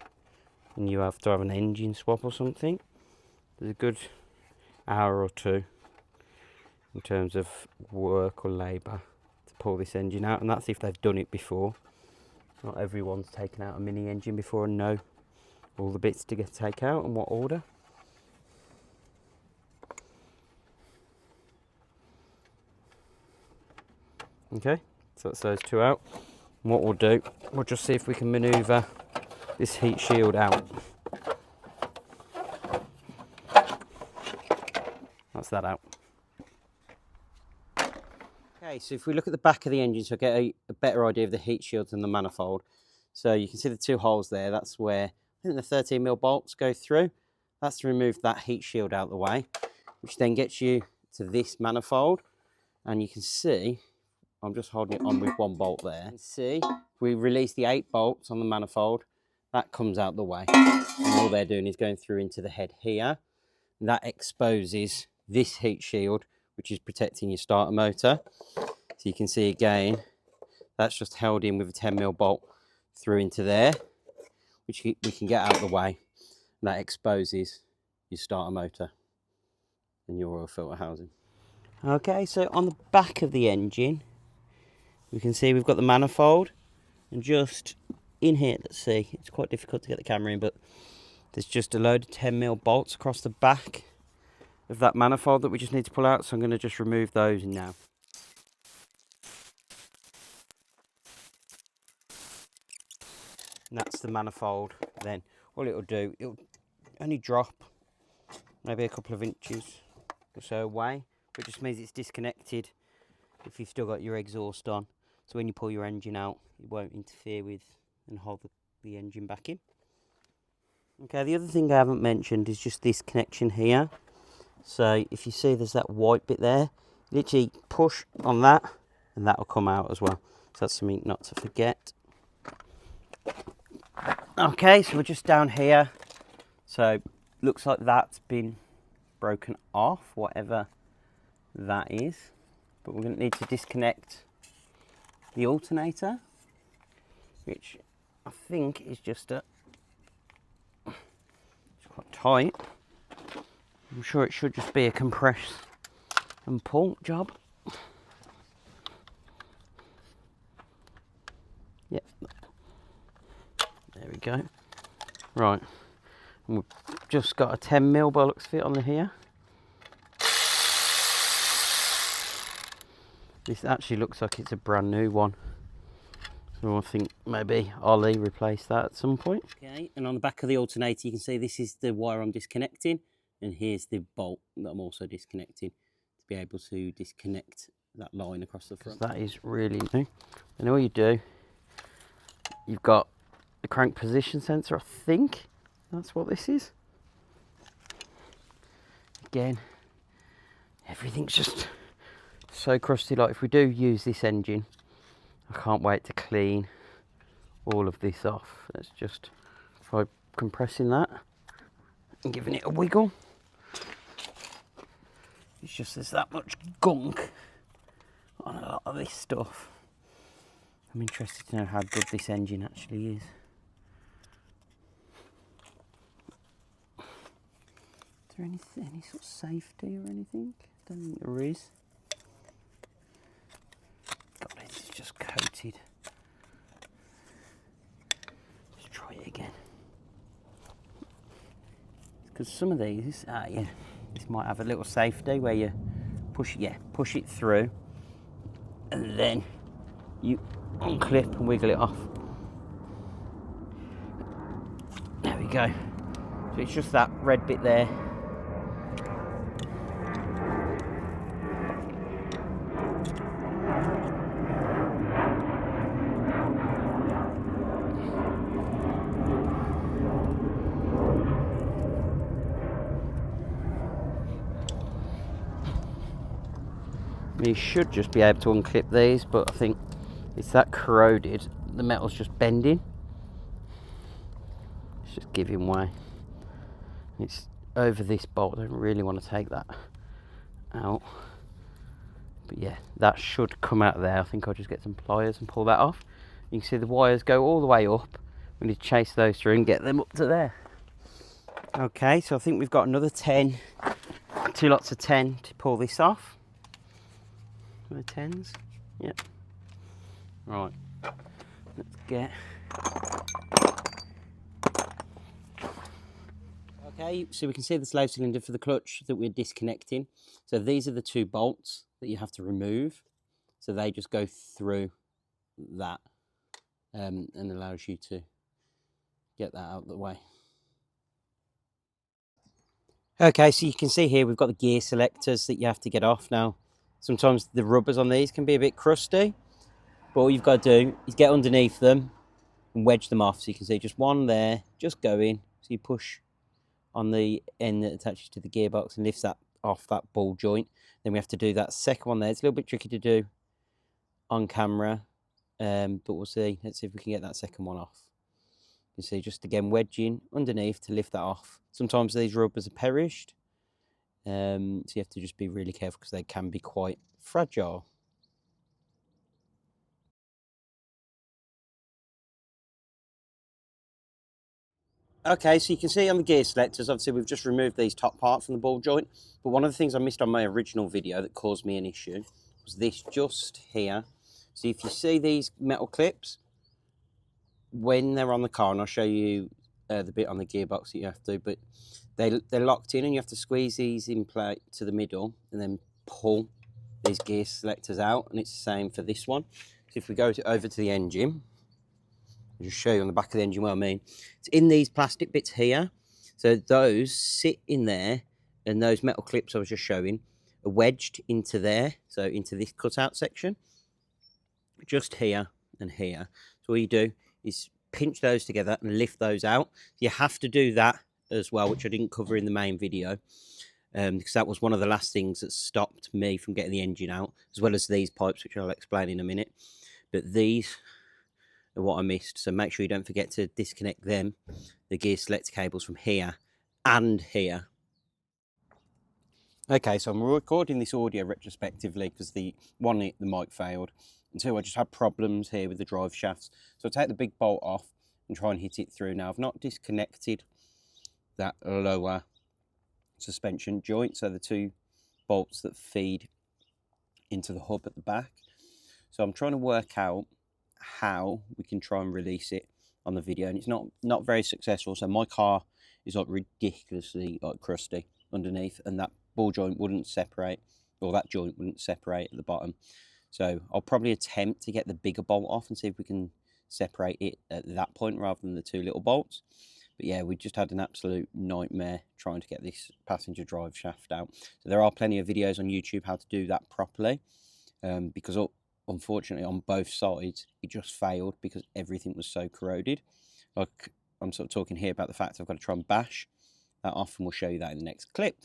and you have to have an engine swap or something. There's a good hour or two in terms of work or labour to pull this engine out, and that's if they've done it before. Not everyone's taken out a mini engine before and know all the bits to take out and what order. Okay, so that's those two out. And what we'll do, we'll just see if we can manoeuvre this heat shield out. That's that out. Okay, so if we look at the back of the engine, so I get a better idea of the heat shields and the manifold. So you can see the two holes there. That's where I think the 13mm bolts go through. That's to remove that heat shield out of the way, which then gets you to this manifold. And you can see, I'm just holding it on with one bolt there. You can see, if we release the 8 bolts on the manifold, that comes out the way. And all they're doing is going through into the head here. And that exposes this heat shield, which is protecting your starter motor. So you can see again, that's just held in with a 10mm bolt through into there, which we can get out of the way. And that exposes your starter motor and your oil filter housing. Okay, so on the back of the engine, we can see we've got the manifold, and just in here, let's see, it's quite difficult to get the camera in, but there's just a load of 10mm bolts across the back of that manifold that we just need to pull out. So I'm going to just remove those now. And that's the manifold. Then all it'll do, it'll only drop maybe a couple of inches or so away, but it just means it's disconnected if you've still got your exhaust on. So when you pull your engine out, it won't interfere with and hold the engine back in. Okay, the other thing I haven't mentioned is just this connection here. So if you see there's that white bit there, literally push on that and that will come out as well. So that's something not to forget. Okay, so we're just down here. So looks like that's been broken off, whatever that is. But we're going to need to disconnect the alternator, which I think is just it's quite tight. I'm sure it should just be a compress and pull job. Yep. There we go. Right. And we've just got a 10mm by looks fit on here. This actually looks like it's a brand new one. So I think maybe Ollie replaced that at some point. Okay, and on the back of the alternator you can see this is the wire I'm disconnecting, and here's the bolt that I'm also disconnecting to be able to disconnect that line across the front. That is really new. And all you do, you've got the crank position sensor, I think that's what this is. Again, everything's just so crusty. Like if we do use this engine, I can't wait to clean all of this off. Let's just try compressing that and giving it a wiggle. It's just there's that much gunk on a lot of this stuff. I'm interested to know how good this engine actually is. Is there any sort of safety or anything? I don't think there is. God, this is just coated. Let's try it again. Because some of these, yeah, this might have a little safety where you push it through, and then you unclip and wiggle it off. There we go. So it's just that red bit there. You should just be able to unclip these, but I think it's that corroded, the metal's just bending. It's just giving way. It's over this bolt, I don't really want to take that out. But yeah, that should come out there. I think I'll just get some pliers and pull that off. You can see the wires go all the way up. We need to chase those through and get them up to there. Okay, so I think we've got another 10, 2 lots of 10 to pull this off. The 10s, yep. Right, let's get. Okay, so we can see the slave cylinder for the clutch that we're disconnecting. So these are the 2 bolts that you have to remove. So they just go through that and allows you to get that out of the way. Okay, so you can see here we've got the gear selectors that you have to get off now. Sometimes the rubbers on these can be a bit crusty, but all you've got to do is get underneath them and wedge them off. So you can see just one there, just going. So you push on the end that attaches to the gearbox and lifts that off that ball joint. Then we have to do that second one there. It's a little bit tricky to do on camera, but we'll see. Let's see if we can get that second one off. You see, just again wedging underneath to lift that off. Sometimes these rubbers are perished. So you have to just be really careful because they can be quite fragile. Okay, so you can see on the gear selectors, obviously we've just removed these top parts from the ball joint, but one of the things I missed on my original video that caused me an issue was this just here. So if you see these metal clips, when they're on the car, and I'll show you the bit on the gearbox that you have to do, but they're locked in and you have to squeeze these in play to the middle and then pull these gear selectors out, and it's the same for this one. So if we go over to the engine, I'll just show you on the back of the engine what I mean. It's in these plastic bits here. So those sit in there, and those metal clips I was just showing are wedged into there, so into this cutout section, just here and here. So all you do is pinch those together and lift those out. You have to do that as well, which I didn't cover in the main video, because that was one of the last things that stopped me from getting the engine out, as well as these pipes, which I'll explain in a minute. But these are what I missed, so make sure you don't forget to disconnect them, the gear select cables, from here and here. Okay, so I'm recording this audio retrospectively because the mic failed, and two, I just had problems here with the drive shafts. So I'll take the big bolt off and try and hit it through. Now I've not disconnected that lower suspension joint, so the two bolts that feed into the hub at the back. So I'm trying to work out how we can try and release it on the video, and it's not very successful. So my car is like ridiculously like crusty underneath, and that ball joint wouldn't separate, or that joint wouldn't separate at the bottom. So I'll probably attempt to get the bigger bolt off and see if we can separate it at that point rather than the two little bolts. But yeah, we just had an absolute nightmare trying to get this passenger drive shaft out. So there are plenty of videos on YouTube how to do that properly, because unfortunately on both sides it just failed because everything was so corroded. Like, I'm sort of talking here about the fact I've got to try and bash that off, and we'll show you that in the next clip.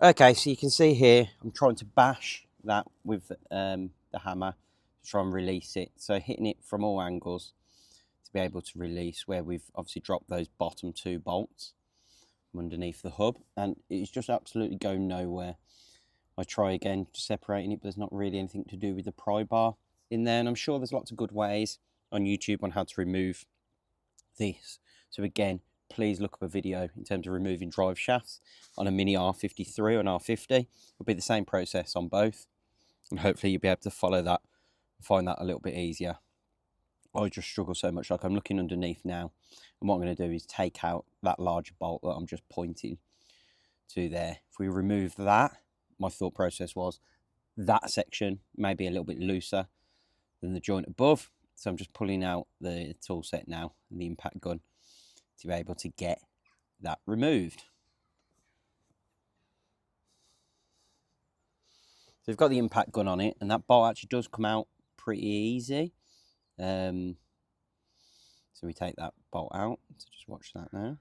Okay, so you can see here I'm trying to bash that with the hammer to try and release it. So hitting it from all angles to be able to release, where we've obviously dropped those bottom two bolts from underneath the hub, and it's just absolutely going nowhere. I try again separating it, but there's not really anything to do with the pry bar in there, and I'm sure there's lots of good ways on YouTube on how to remove this. So again, please look up a video in terms of removing drive shafts on a Mini R53 or an R50. It'll be the same process on both, and hopefully you'll be able to follow that and find that a little bit easier. I just struggle so much. Like, I'm looking underneath now, and what I'm going to do is take out that large bolt that I'm just pointing to there. If we remove that, my thought process was that section may be a little bit looser than the joint above, so I'm just pulling out the tool set now and the impact gun to be able to get that removed. So we've got the impact gun on it, and that bolt actually does come out pretty easy. So we take that bolt out, so just watch that now.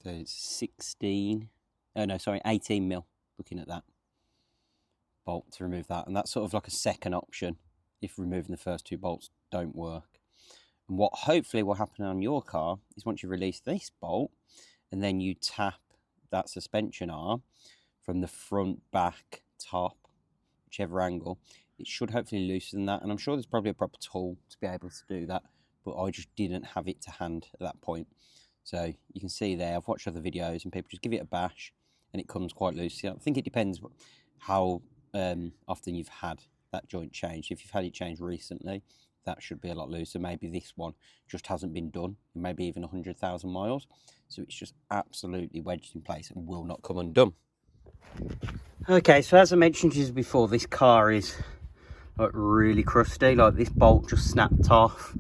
So it's 18 mil, looking at that bolt to remove that, and that's sort of like a second option if removing the first two bolts don't work. And what hopefully will happen on your car is once you release this bolt and then you tap that suspension arm from the front, back, top, whichever angle, it should hopefully loosen that. And I'm sure there's probably a proper tool to be able to do that, but I just didn't have it to hand at that point. So you can see there, I've watched other videos and people just give it a bash and it comes quite loose. I think it depends how often you've had that joint changed. If you've had it changed recently, that should be a lot looser. Maybe this one just hasn't been done, maybe even 100,000 miles. So it's just absolutely wedged in place and will not come undone. Okay, so as I mentioned to you before, this car is like really crusty. Like, this bolt just snapped off.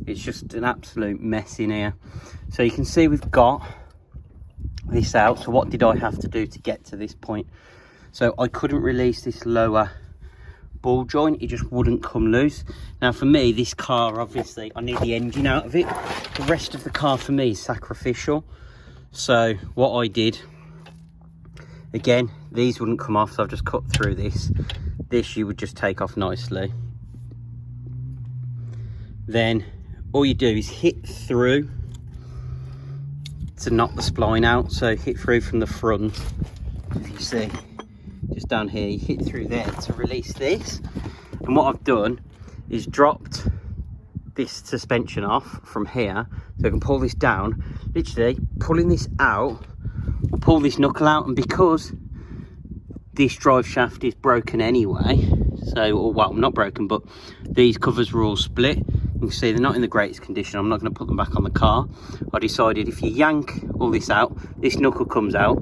It's just an absolute mess in here. So you can see we've got this out. So what did I have to do to get to this point? So I couldn't release this lower ball joint, it just wouldn't come loose. Now for me, this car, obviously I need the engine out of it. The rest of the car for me is sacrificial. So what I did, again, these wouldn't come off, so I've just cut through this. This you would just take off nicely. Then all you do is hit through to knock the spline out. So hit through from the front, if you see, just down here, you hit through there to release this. And what I've done is dropped this suspension off from here, so I can pull this down. Literally pulling this out will pull this knuckle out, and because this drive shaft is broken anyway, so, well, not broken, but these covers were all split, You can see they're not in the greatest condition. I'm not going to put them back on the car. I decided if you yank all this out, this knuckle comes out.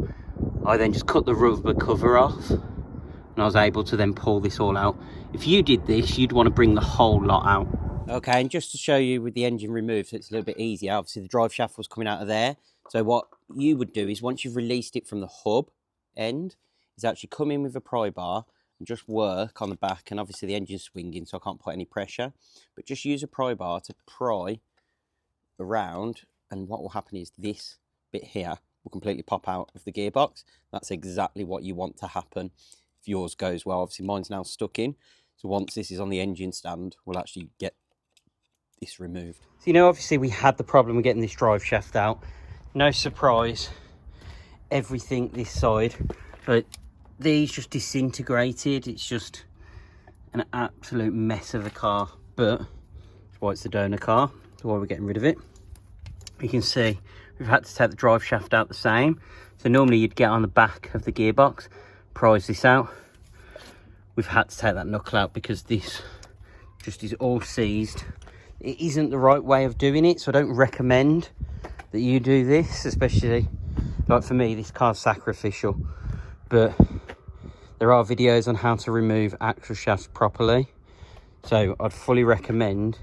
I then just cut the rubber cover off, and I was able to then pull this all out. If you did this, you'd want to bring the whole lot out. Okay, and just to show you with the engine removed, so it's a little bit easier. Obviously the drive shaft was coming out of there. So what you would do is once you've released it from the hub end, is actually come in with a pry bar and just work on the back. And obviously the engine's swinging, so I can't put any pressure, but just use a pry bar to pry around, and what will happen is this bit here will completely pop out of the gearbox. That's exactly what you want to happen if yours goes well. Obviously mine's now stuck in, so once this is on the engine stand, we'll actually get this removed. So you know, obviously we had the problem with getting this drive shaft out. No surprise, everything this side, but these just disintegrated. It's just an absolute mess of a car, but that's why it's the donor car. That's why we're getting rid of it. You can see we've had to take the drive shaft out the same. So normally you'd get on the back of the gearbox, prise this out. We've had to take that knuckle out because this just is all seized. It isn't the right way of doing it, so I don't recommend that you do this, especially like for me, this car's sacrificial. But there are videos on how to remove axle shafts properly, so I'd fully recommend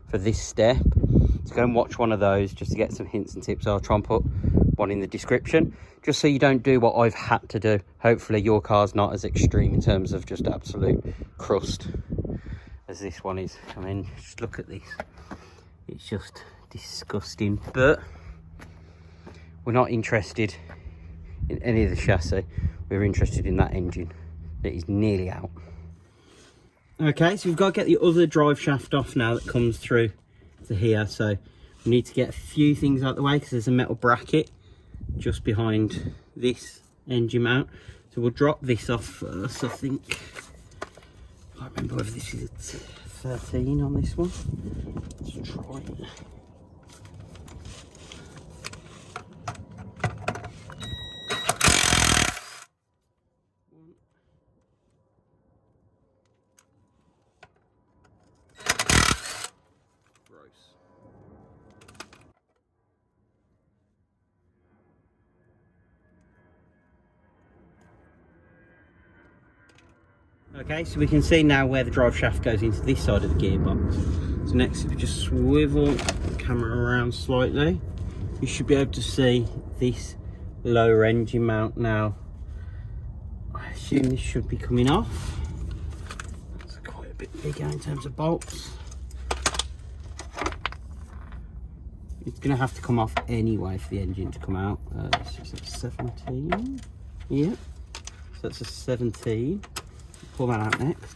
for this step to go and watch one of those just to get some hints and tips. I'll try and put one in the description just so you don't do what I've had to do. Hopefully your car's not as extreme in terms of just absolute crust as this one is. I mean, just look at this, it's just disgusting. But we're not interested in any of the chassis, we're interested in that engine that is nearly out. Okay, so we've got to get the other drive shaft off now that comes through to here. So we need to get a few things out of the way because there's a metal bracket just behind this engine mount. So we'll drop this off first. I think, I can't remember whether this is a 13 on this one. Let's try it. Okay, so we can see now where the drive shaft goes into this side of the gearbox. So next, if we just swivel the camera around slightly, you should be able to see this lower engine mount now. I assume this should be coming off. That's quite a bit bigger in terms of bolts. It's going to have to come off anyway for the engine to come out. So it's a 17. Yeah, so that's a 17. Pull that out next.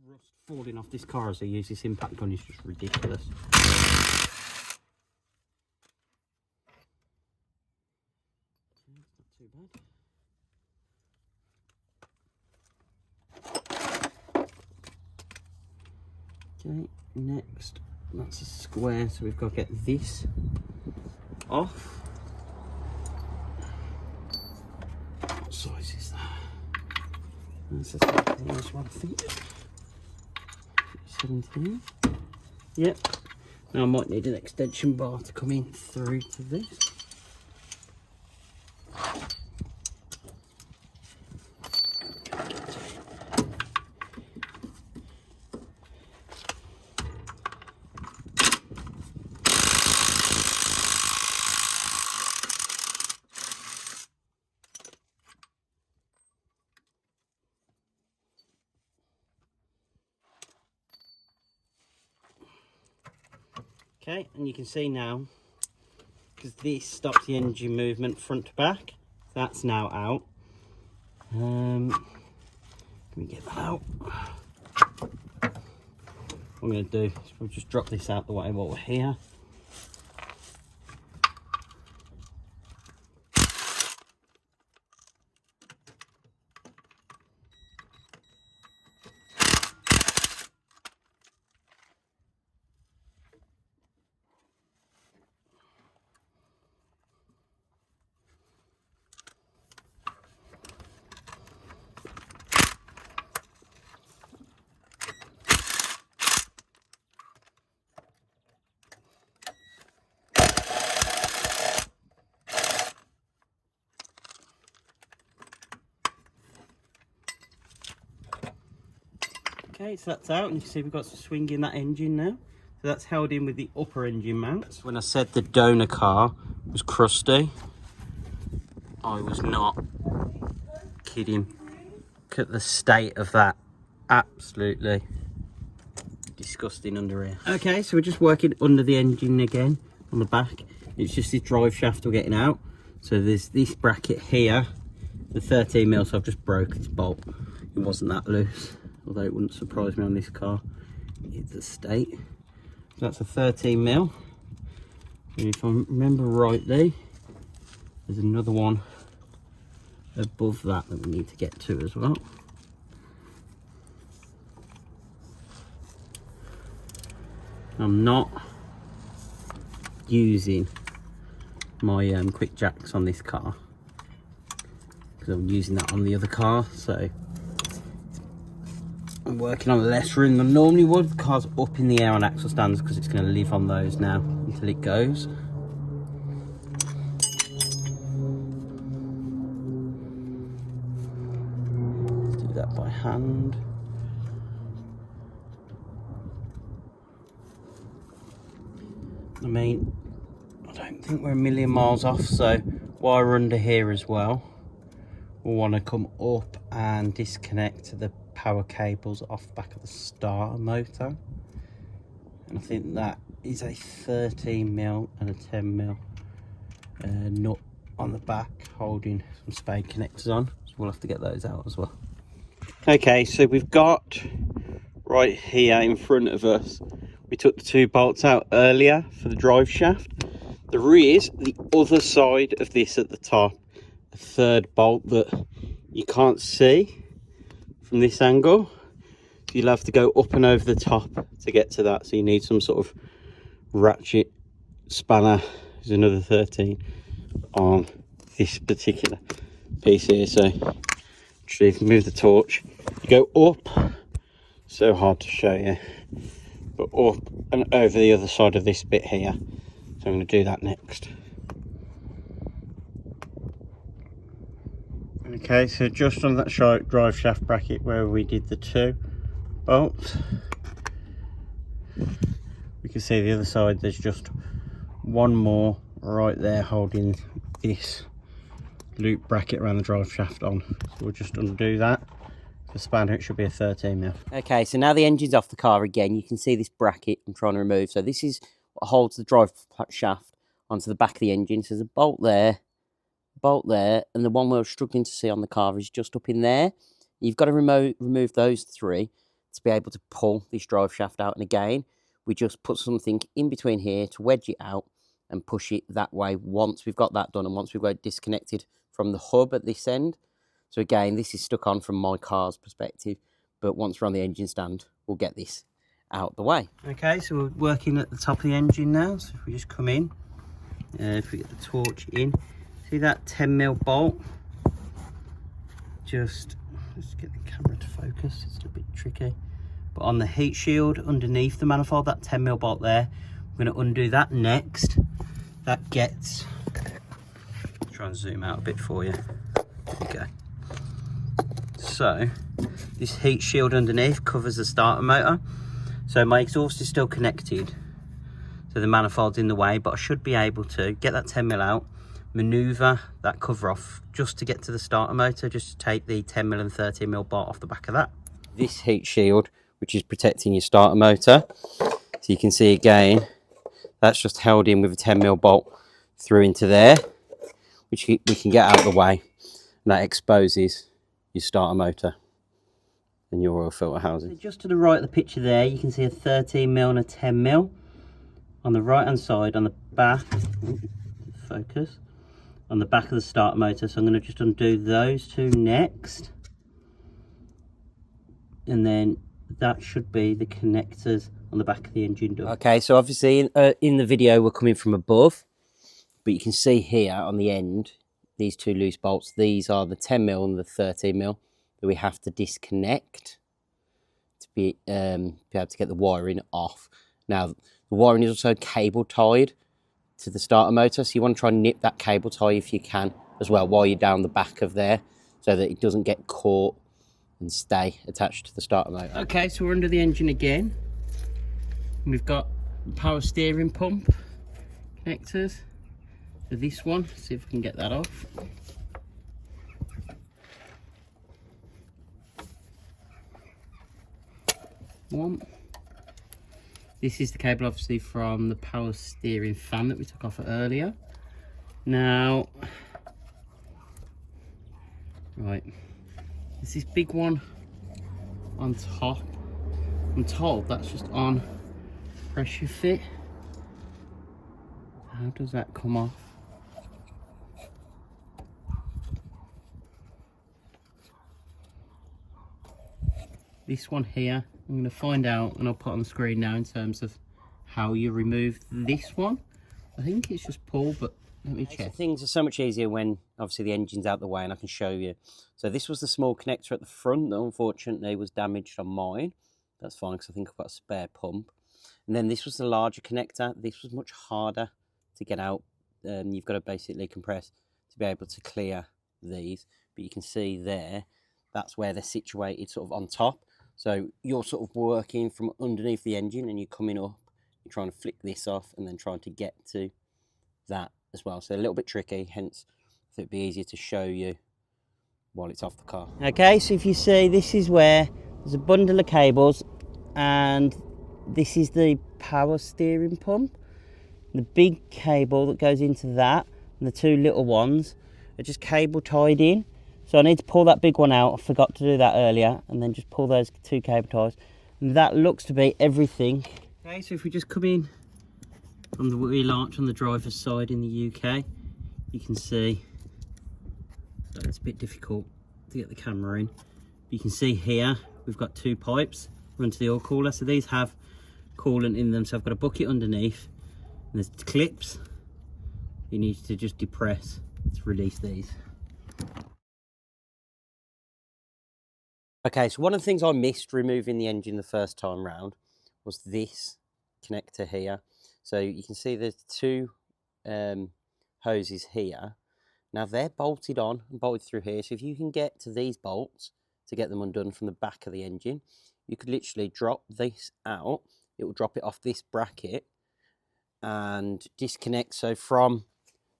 Rust falling off this car as they use this impact gun is just ridiculous. Not too bad. Okay, next. That's a square, so we've got to get this off. What size is that? That's a 17 as well, I think. 17. Yep. Now I might need an extension bar to come in through to this. Okay, and you can see now, because this stops the engine movement front to back, that's now out. Can we get that out? What I'm going to do is we'll just drop this out the way while we're here. Okay, so that's out, and you can see we've got some swing in that engine now. So that's held in with the upper engine mount. When I said the donor car was crusty, I was not kidding. Look at the state of that. Absolutely disgusting under here. Okay, so we're just working under the engine again on the back. It's just this drive shaft we're getting out. So there's this bracket here, the 13mm, so I've just broke this bolt. It wasn't that loose, although it wouldn't surprise me on this car. It's a state. So that's a 13mm. And if I remember rightly, there's another one above that we need to get to as well. I'm not using my quick jacks on this car because I'm using that on the other car, so I'm working on less room than normally would. The car's up in the air on axle stands because it's going to live on those now until it goes. Let's do that by hand. I mean, I don't think we're a million miles off, so while we're under here as well, we'll want to come up and disconnect the power cables off the back of the starter motor. And I think that is a 13mm and a 10mm nut on the back holding some spade connectors on, so we'll have to get those out as well. Okay, so we've got right here in front of us, we took the 2 bolts out earlier for the drive shaft. There is the other side of this at the top, a 3rd bolt that you can't see from this angle. So you'll have to go up and over the top to get to that. So you need some sort of ratchet spanner. There's another 13 on this particular piece here. So actually, if you move the torch, you go up. So hard to show you. But up and over the other side of this bit here. So I'm going to do that next. Okay, so just on that drive shaft bracket where we did the 2 bolts, we can see the other side there's just one more right there holding this loop bracket around the drive shaft on. So we'll just undo that. The spanner, it should be a 13mm. Okay, so now the engine's off the car again. You can see this bracket I'm trying to remove. So this is what holds the drive shaft onto the back of the engine. So there's a bolt there, and the one we're struggling to see on the car is just up in there. You've got to remove those 3 to be able to pull this drive shaft out. And again, we just put something in between here to wedge it out and push it that way once we've got that done and once we've got it disconnected from the hub at this end. So again, this is stuck on from my car's perspective, but once we're on the engine stand, we'll get this out the way. Okay, so we're working at the top of the engine now. So if we just come in, if we get the torch in, see that 10mm bolt? Let's get the camera to focus, it's a bit tricky. But on the heat shield underneath the manifold, that 10mm bolt there, we're going to undo that next. That gets, try and zoom out a bit for you. There we go. So this heat shield underneath covers the starter motor. So my exhaust is still connected, so the manifold's in the way, but I should be able to get that 10mm out, maneuver that cover off just to get to the starter motor, just to take the 10mm and 13mm bolt off the back of that. This heat shield, which is protecting your starter motor, so you can see again, that's just held in with a 10mm bolt through into there, which we can get out of the way, and that exposes your starter motor and your oil filter housing. Just to the right of the picture there, you can see a 13mm and a 10mm on the right hand side on the back. Focus on the back of the starter motor. So I'm going to just undo those 2 next, and then that should be the connectors on the back of the engine door. Okay, so obviously in the video we're coming from above, but you can see here on the end these 2 loose bolts. These are the 10mm and the 13mm that we have to disconnect to be able to get the wiring off. Now, the wiring is also cable tied to the starter motor, so you want to try and nip that cable tie if you can as well while you're down the back of there, so that it doesn't get caught and stay attached to the starter motor. Okay, so we're under the engine again. We've got power steering pump connectors for this one. See if we can get that off. One. This is the cable obviously from the power steering fan that we took off earlier. Now, right, there's this big one on top. I'm told that's just on pressure fit. How does that come off? This one here, I'm going to find out and I'll put on the screen now in terms of how you remove this one. I think it's just pull, but let me check. Things are so much easier when obviously the engine's out the way and I can show you. So this was the small connector at the front that unfortunately was damaged on mine. That's fine because I think I've got a spare pump. And then this was the larger connector. This was much harder to get out. You've got to basically compress to be able to clear these. But you can see there, that's where they're situated sort of on top. So you're sort of working from underneath the engine and you're coming up, you're trying to flick this off and then trying to get to that as well. So a little bit tricky, hence it'd be easier to show you while it's off the car. Okay, so if you see, this is where there's a bundle of cables and this is the power steering pump. The big cable that goes into that and the two little ones are just cable tied in. So I need to pull that big one out. I forgot to do that earlier. And then just pull those two cable ties. And that looks to be everything. Okay, so if we just come in on the wheel arch on the driver's side in the UK, you can see that it's a bit difficult to get the camera in. You can see here, we've got two pipes run to the oil cooler. So these have coolant in them. So I've got a bucket underneath and there's clips. You need to just depress to release these. Okay, so one of the things I missed removing the engine the first time round was this connector here. So you can see there's two hoses here. Now they're bolted on and bolted through here. So if you can get to these bolts to get them undone from the back of the engine, you could literally drop this out. It will drop it off this bracket and disconnect. So from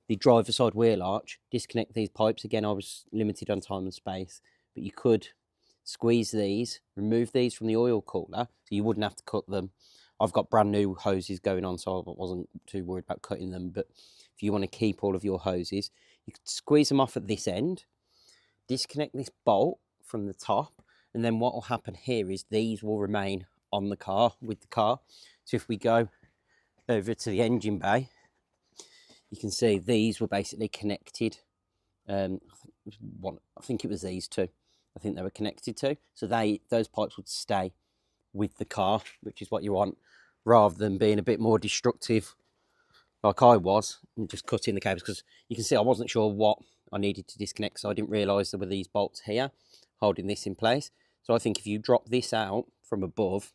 the driver's side wheel arch, disconnect these pipes. Again, I was limited on time and space, but you could squeeze these, remove these from the oil cooler, so you wouldn't have to cut them. I've got brand new hoses going on, so I wasn't too worried about cutting them, but if you want to keep all of your hoses, you could squeeze them off at this end, disconnect this bolt from the top, and then what will happen here is these will remain on the car, with the car. So if we go over to the engine bay, you can see these were basically connected. I think it was these two. I think they were connected to. So those pipes would stay with the car, which is what you want, rather than being a bit more destructive like I was and just cutting the cables. Because you can see I wasn't sure what I needed to disconnect, so I didn't realise there were these bolts here holding this in place. So I think if you drop this out from above,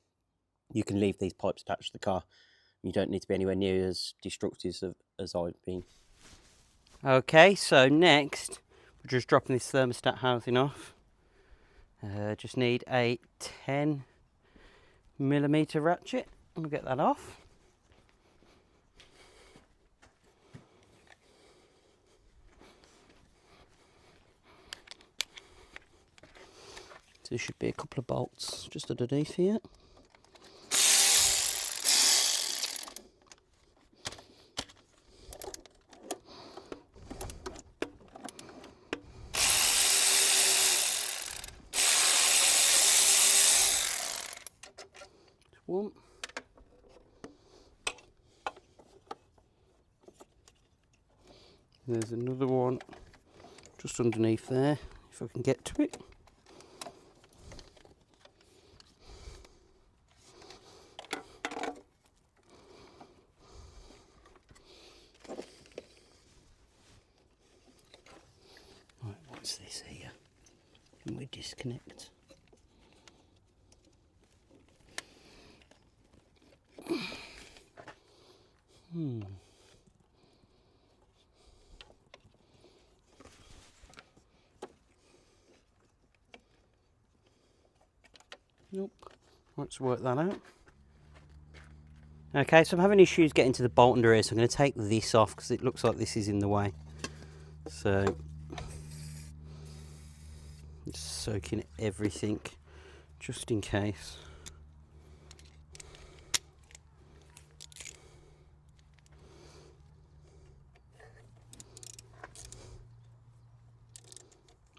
you can leave these pipes attached to the car. You don't need to be anywhere near as destructive as I've been. Okay, so next, we're just dropping this thermostat housing off. Just need a 10mm ratchet. We'll get that off. So there should be a couple of bolts just underneath here. One. There's another one just underneath there, if I can get to it. Right, what's this here? Can we disconnect? Nope. Let's work that out. Okay, so I'm having issues getting to the bolt under here, so I'm going to take this off because it looks like this is in the way. So, just soaking everything just in case.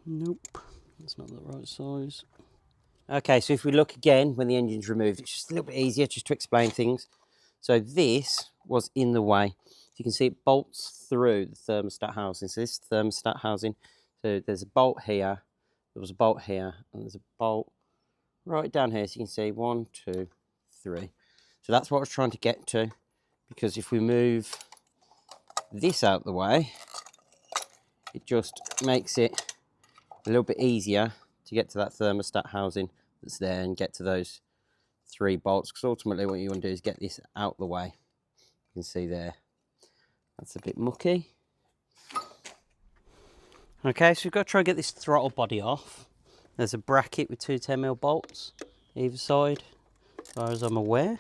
Nope, that's not the right size. Okay, so if we look again when the engine's removed, it's just a little bit easier just to explain things. So this was in the way. So you can see it bolts through the thermostat housing. So this thermostat housing, so there's a bolt here, there was a bolt here, and there's a bolt right down here. So you can see 1, 2, 3. So that's what I was trying to get to, because if we move this out the way, it just makes it a little bit easier to get to that thermostat housing that's there and get to those 3 bolts, because ultimately what you want to do is get this out the way. You can see there, that's a bit mucky. Okay, so we've got to try and get this throttle body off. There's a bracket with 2 10mm bolts either side, as far as I'm aware.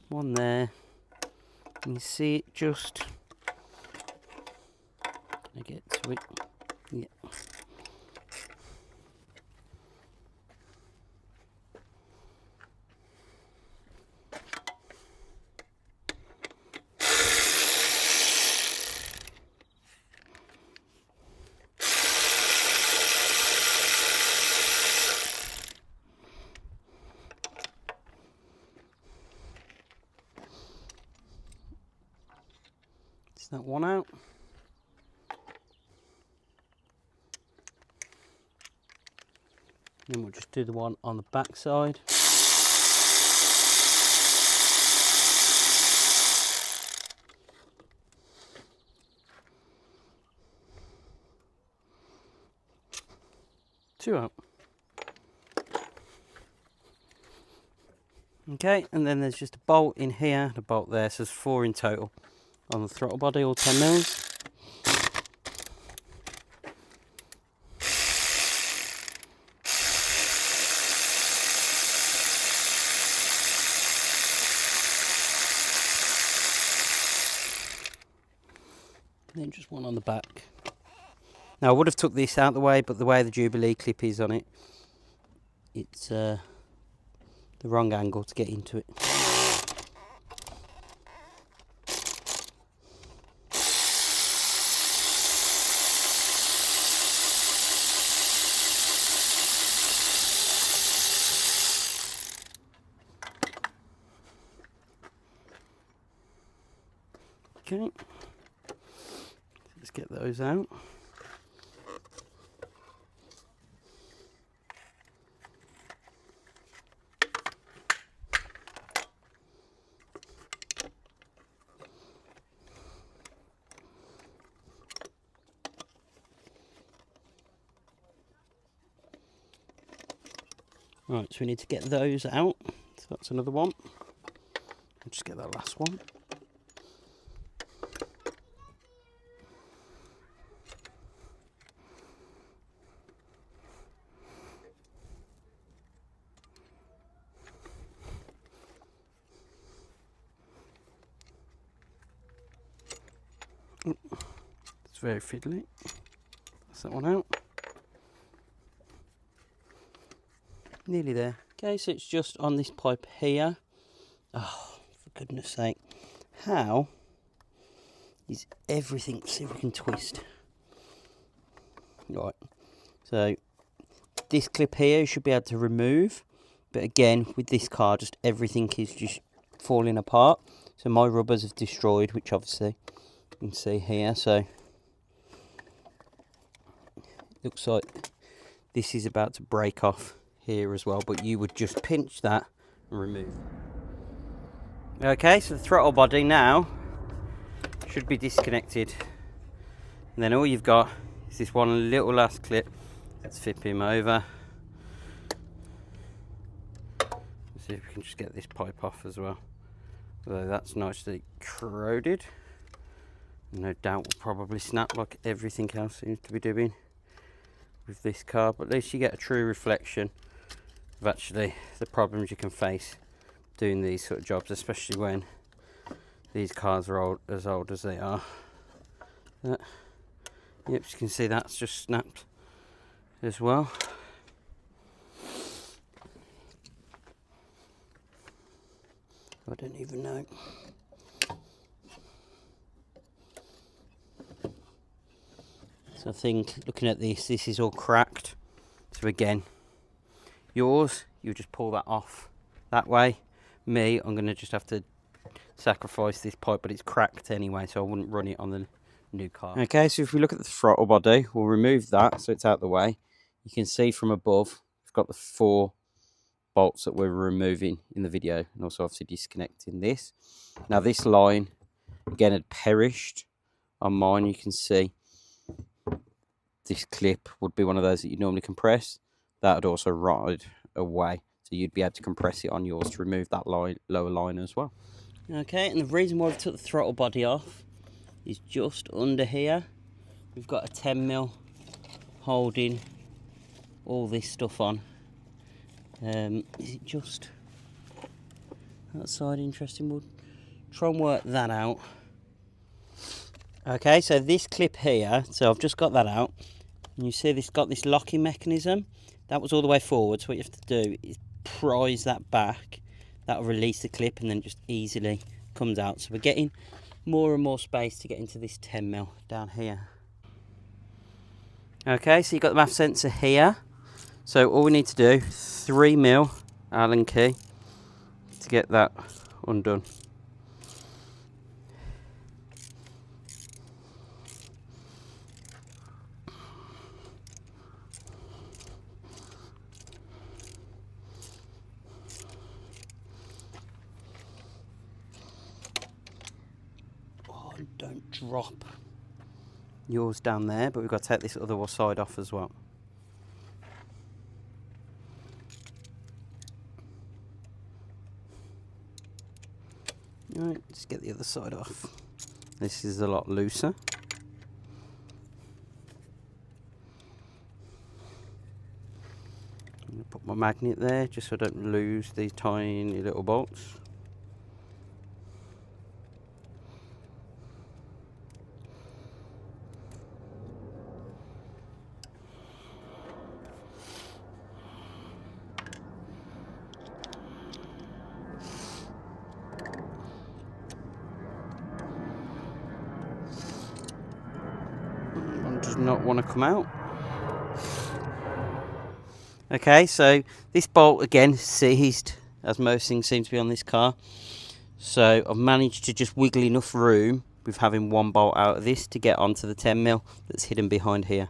One there. You can see it just, I get to it, yeah. That one out. Then we'll just do the one on the back side. Two out. Okay, and then there's just a bolt in here and a bolt there, so there's 4 in total on the throttle body, all 10mm. And then just one on the back. Now I would have took this out the way, but the way the Jubilee clip is on it, it's the wrong angle to get into it. Okay, let's get those out. Right, so we need to get those out. So that's another one. I'll just get that last one. It's very fiddly. That's that one out. Nearly there. Okay, so it's just on this pipe here. Oh, for goodness sake. How is everything, see if we can twist. Right, so this clip here you should be able to remove, but again with this car just everything is just falling apart. So my rubbers have destroyed, which obviously you can see here. So looks like this is about to break off here as well, but you would just pinch that and remove. Okay, so the throttle body now should be disconnected, and then all you've got is this one little last clip. Let's flip him over. Let's see if we can just get this pipe off as well, although that's nicely corroded. No doubt will probably snap like everything else seems to be doing. with this car, but at least you get a true reflection of actually the problems you can face doing these sort of jobs, especially when these cars are as old as they are. Yep, you can see that's just snapped as well. I don't even know. So I think looking at this is all cracked. So again, yours, you just pull that off that way. Me, I'm going to just have to sacrifice this pipe, but it's cracked anyway, so I wouldn't run it on the new car. Okay, so if we look at the throttle body, we'll remove that so it's out of the way. You can see from above, we've got the 4 bolts that we're removing in the video, and also obviously disconnecting this. Now this line, again, had perished on mine. You can see this clip would be one of those that you normally compress. That would also rotted away, so you'd be able to compress it on yours to remove that lower line as well. Okay, and the reason why we took the throttle body off is just under here. We've got a 10mm holding all this stuff on. Is it just outside? Interesting. We'll try and work that out. Okay, so this clip here, so I've just got that out, and you see this got this locking mechanism. That was all the way forward, so what you have to do is prise that back. That'll release the clip and then just easily comes out. So we're getting more and more space to get into this 10mm down here. Okay, so you've got the MAF sensor here. So all we need to do, 3mm Allen key to get that undone. Don't drop yours down there, but we've got to take this other side off as well. Right, just get the other side off. This is a lot looser. I'm going to put my magnet there just so I don't lose these tiny little bolts. Does not want to come out. Okay, so this bolt again seized, as most things seem to be on this car. So I've managed to just wiggle enough room with having one bolt out of this to get onto the 10mm that's hidden behind here.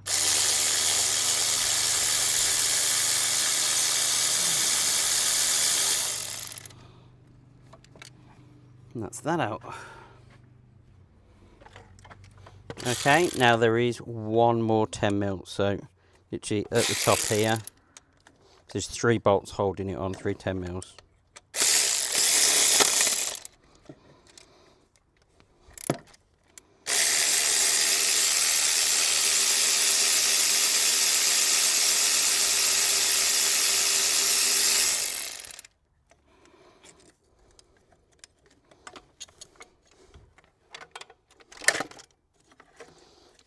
And that's that out. Okay, now there is one more 10mm, so literally at the top here, there's 3 bolts holding it on, 3 10mm.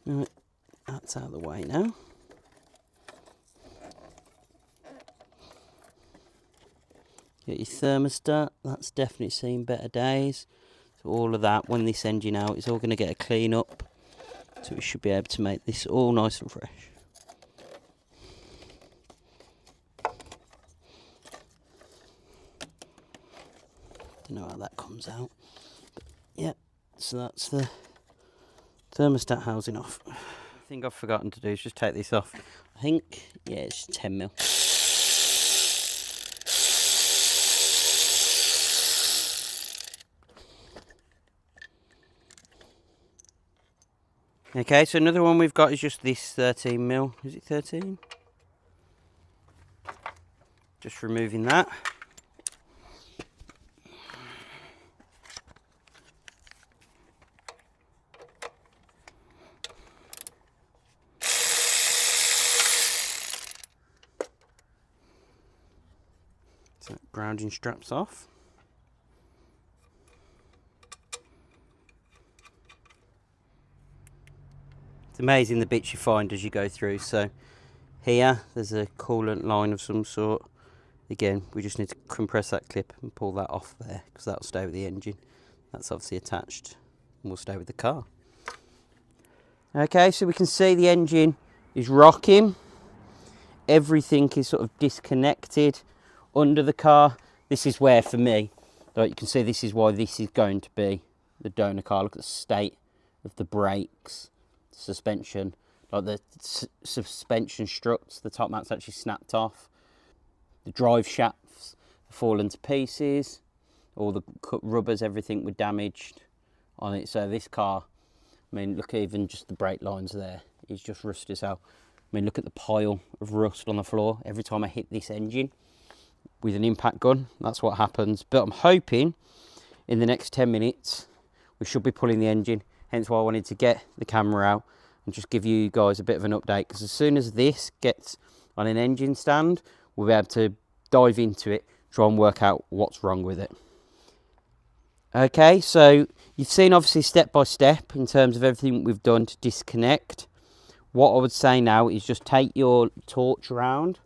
Right, that's out of the way now. Get your thermostat, that's definitely seen better days. So all of that, when this engine out, it's all going to get a clean up. So we should be able to make this all nice and fresh. Don't know how that comes out. But yeah, so that's the thermostat housing off. The thing I've forgotten to do is just take this off. I think, yeah, it's 10mm. Okay, so another one we've got is just this 13mm. Is it 13? Just removing that. grounding straps off. It's amazing the bits you find as you go through. So here there's a coolant line of some sort. Again, we just need to compress that clip and pull that off there, because that'll stay with the engine. That's obviously attached and will stay with the car. Okay, so we can see the engine is rocking. Everything is sort of disconnected under the car. This is where, for me, like you can see, this is why this is going to be the donor car. Look at the state of the brakes, suspension, like the suspension struts, the top mount's actually snapped off. The drive shafts have fallen to pieces. All the cut rubbers, everything were damaged on it. So this car, I mean, look, even just the brake lines there is just rust as hell. I mean, look at the pile of rust on the floor. Every time I hit this engine with an impact gun, that's what happens. But I'm hoping in the next 10 minutes, we should be pulling the engine. Hence why I wanted to get the camera out and just give you guys a bit of an update. Because as soon as this gets on an engine stand, we'll be able to dive into it, try and work out what's wrong with it. Okay, so you've seen obviously step by step in terms of everything we've done to disconnect. What I would say now is just take your torch around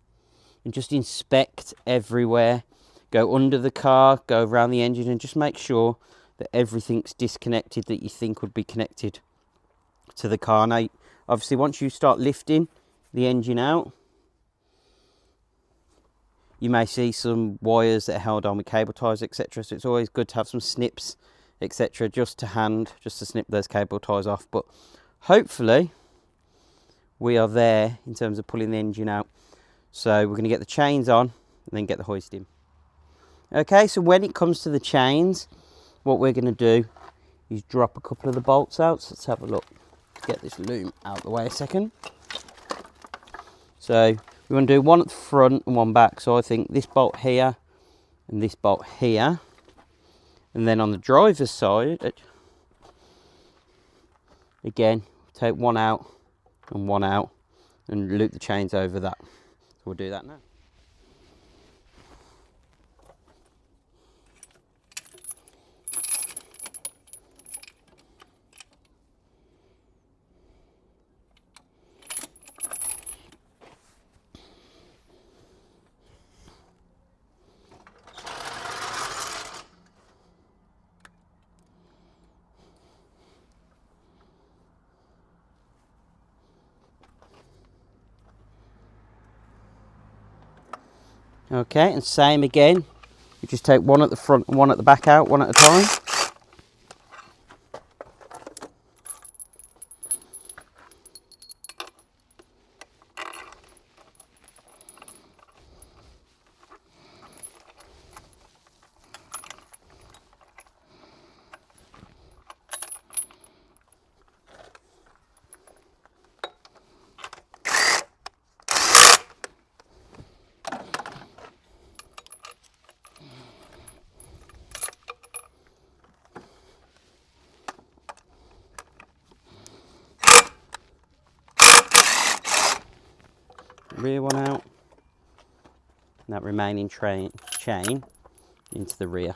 and just inspect everywhere. Go under the car, go around the engine, and just make sure that everything's disconnected that you think would be connected to the car. Now, obviously, once you start lifting the engine out, you may see some wires that are held on with cable ties, etc. So it's always good to have some snips, etc. just to hand, just to snip those cable ties off. But hopefully we are there in terms of pulling the engine out. So we're going to get the chains on and then get the hoist in. Okay, so when it comes to the chains, what we're going to do is drop a couple of the bolts out. So let's have a look. Get this loom out of the way a second. So we want to do one at the front and one back. So I think this bolt here and this bolt here. And then on the driver's side, again, take one out and loop the chains over that. So we'll do that now. Okay, and same again. You just take one at the front and one at the back out, one at a time. Rear one out, and that remaining chain into the rear.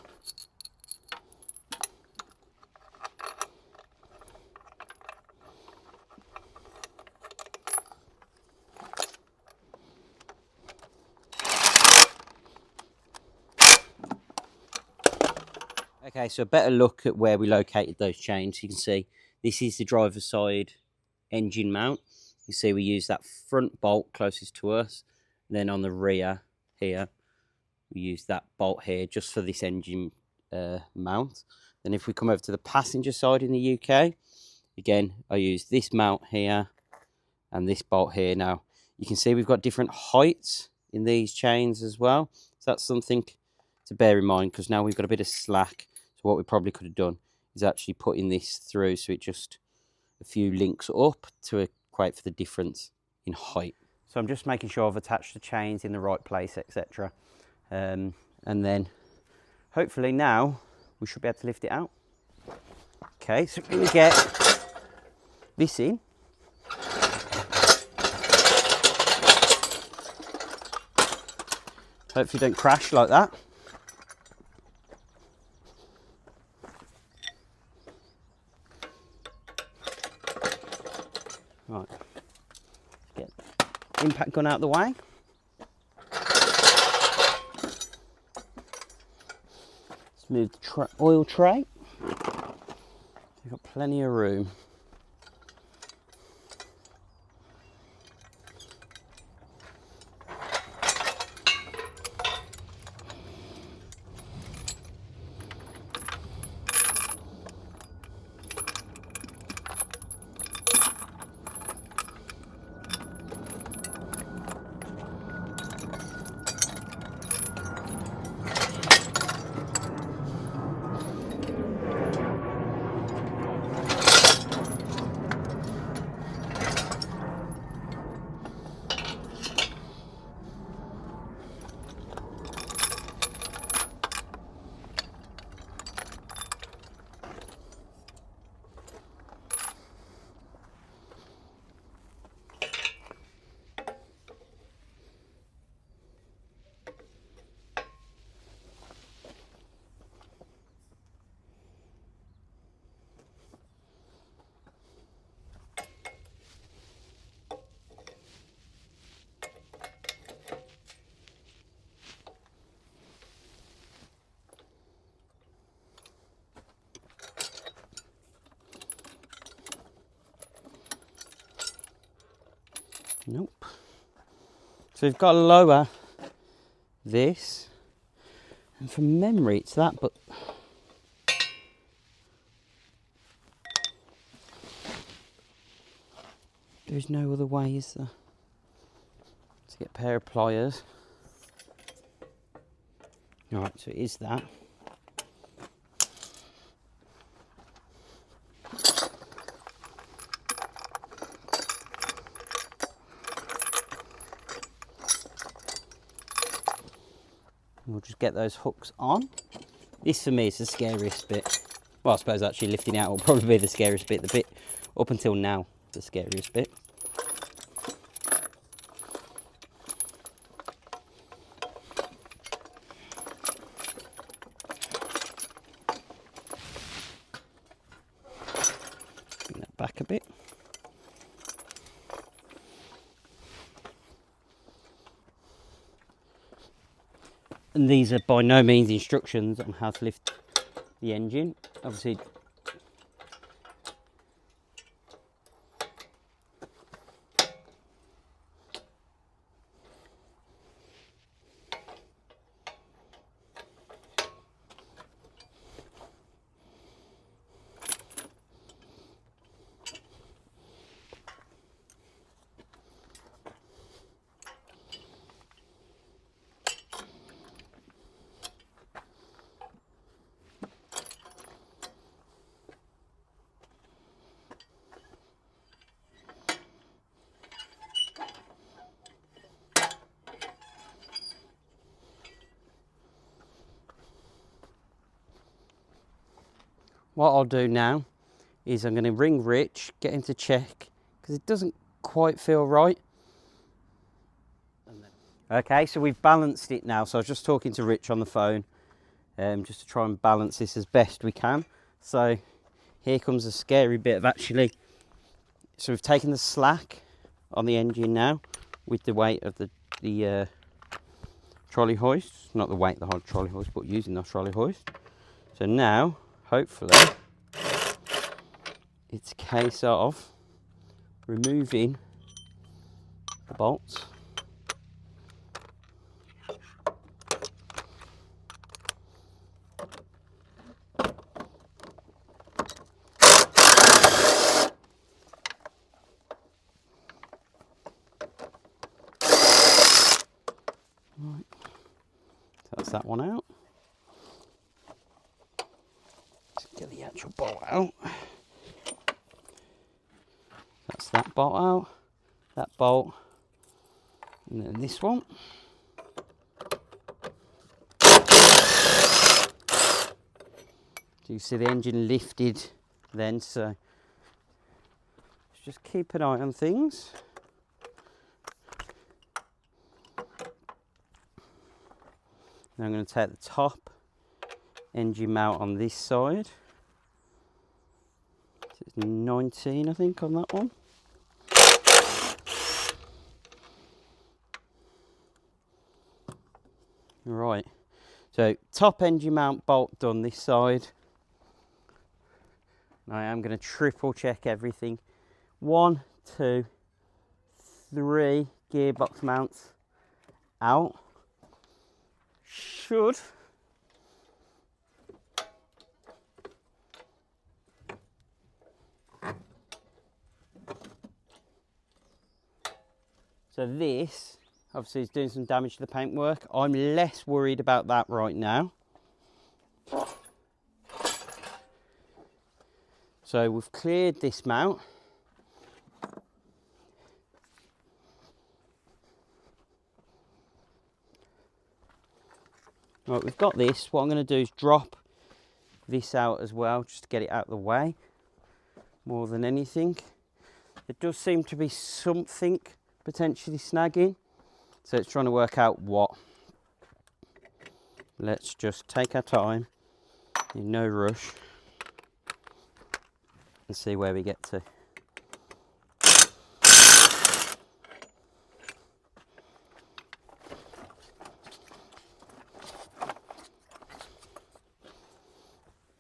Okay, so a better look at where we located those chains. You can see this is the driver's side engine mount. You see we use that front bolt closest to us. And then on the rear here, we use that bolt here just for this engine mount. Then if we come over to the passenger side in the UK, again, I use this mount here and this bolt here. Now, you can see we've got different heights in these chains as well. So that's something to bear in mind, because now we've got a bit of slack. So what we probably could have done is actually putting this through so it just a few links up to equate for the difference in height. So I'm just making sure I've attached the chains in the right place, etc. And then hopefully now we should be able to lift it out. Okay, so we're going to get this in. Hopefully don't crash like that. Right, get the impact gun out of the way. Let's move the oil tray. We've got plenty of room. Nope. So we've got to lower this, and from memory it's that, but there's no other way, is there? To get a pair of pliers. Alright, so it is that. We'll just get those hooks on. This for me is the scariest bit. Well, I suppose actually lifting out will probably be the scariest bit. The bit up until now, the scariest bit. Bring that back a bit. And these are by no means instructions on how to lift the engine. Obviously, what I'll do now is I'm going to ring Rich, get him to check, because it doesn't quite feel right. Okay, so we've balanced it now. So I was just talking to Rich on the phone, just to try and balance this as best we can. So here comes the scary bit of actually, so we've taken the slack on the engine now with the weight of the trolley hoist, not the weight of the trolley hoist, but using the trolley hoist. So now, hopefully, it's a case of removing the bolts. Right, so that's that one out. Let's get the actual bolt out. That's that bolt out, that bolt, and then this one. So you see the engine lifted then, so just keep an eye on things. Now I'm going to take the top engine mount on this side. So it's 19, I think, on that one. Right, so top engine mount bolt done this side. I am going to triple check everything. 1, 2, 3 gearbox mounts out. Should so this obviously is doing some damage to the paintwork. I'm less worried about that right now. So we've cleared this mount. Right, we've got this. What I'm going to do is drop this out as well, just to get it out of the way more than anything. There does seem to be something potentially snagging, so it's trying to work out what. Let's just take our time, in no rush, and see where we get to.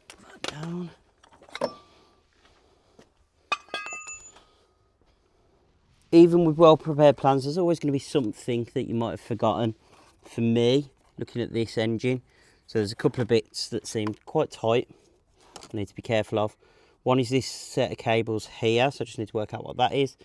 Put that down. Even with well-prepared plans, there's always going to be something that you might have forgotten. For me, looking at this engine, so there's a couple of bits that seem quite tight, I need to be careful of. One is this set of cables here, so I just need to work out what that is.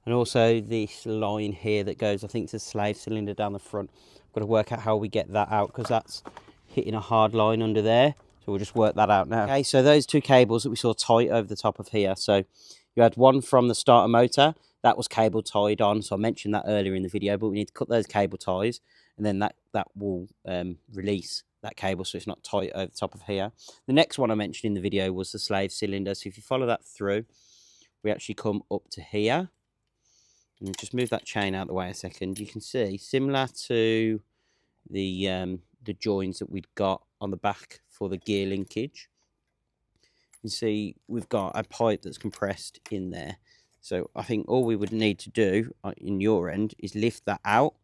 And also this line here that goes, I think, to the slave cylinder down the front. I've got to work out how we get that out, because that's hitting a hard line under there. So we'll just work that out now. Okay, so those two cables that we saw tight over the top of here. So you had one from the starter motor, that was cable tied on. So I mentioned that earlier in the video, but we need to cut those cable ties, and then that will release that cable so it's not tight over the top of here. The next one I mentioned in the video was the slave cylinder. So if you follow that through, we actually come up to here. And just move that chain out of the way a second. You can see, similar to the joins that we'd got on the back for the gear linkage, you can see we've got a pipe that's compressed in there. So I think all we would need to do in your end is lift that out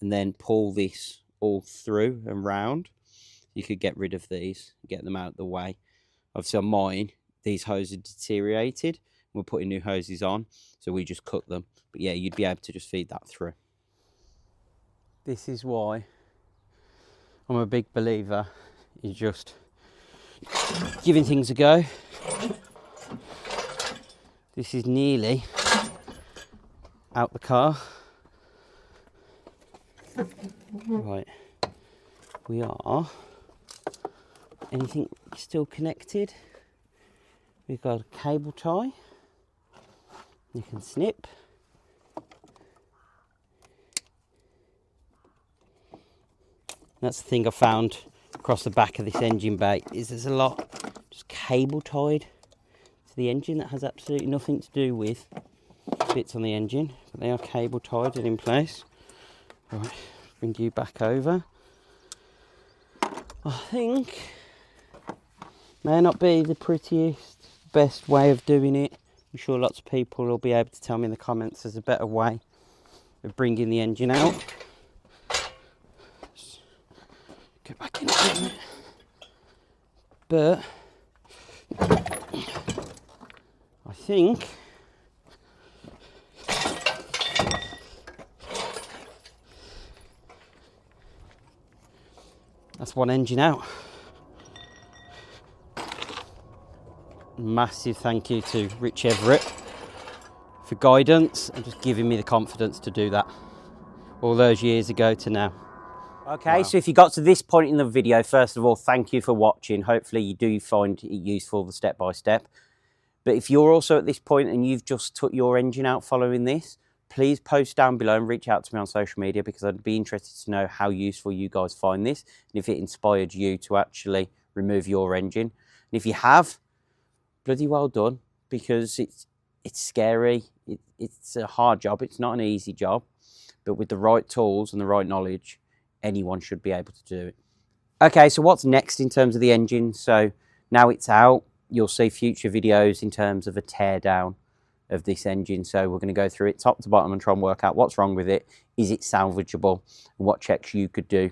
and then pull this all through and round. You could get rid of these, get them out of the way. Obviously on mine, these hoses are deteriorated. We're putting new hoses on, so we just cut them. But yeah, you'd be able to just feed that through. This is why I'm a big believer in just giving things a go. This is nearly out the car. Right, we are. Anything still connected? We've got a cable tie. You can snip. That's the thing I found across the back of this engine bay, is there's a lot just cable tied to the engine that has absolutely nothing to do with bits on the engine, but they are cable tied and in place. Right, bring you back over. I think may not be the prettiest, best way of doing it. I'm sure lots of people will be able to tell me in the comments there's a better way of bringing the engine out. Just get back in a minute. But I think that's one engine out. Massive thank you to Rich Everett for guidance and just giving me the confidence to do that all those years ago to now. Okay, wow. So if you got to this point in the video, first of all, thank you for watching. Hopefully you do find it useful, the step-by-step. But if you're also at this point and you've just took your engine out following this, please post down below and reach out to me on social media, because I'd be interested to know how useful you guys find this and if it inspired you to actually remove your engine. And if you have, bloody well done, because it's scary. It's a hard job. It's not an easy job, but with the right tools and the right knowledge, anyone should be able to do it. Okay, so what's next in terms of the engine? So now it's out, you'll see future videos in terms of a tear down of this engine. So we're going to go through it top to bottom and try and work out what's wrong with it. Is it salvageable? And what checks you could do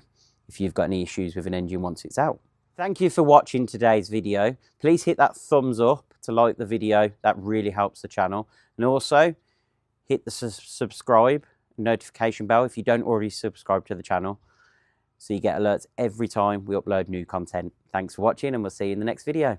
if you've got any issues with an engine once it's out. Thank you for watching today's video. Please hit that thumbs up to like the video. That really helps the channel. And also hit the subscribe and notification bell if you don't already subscribe to the channel, so you get alerts every time we upload new content. Thanks for watching, and we'll see you in the next video.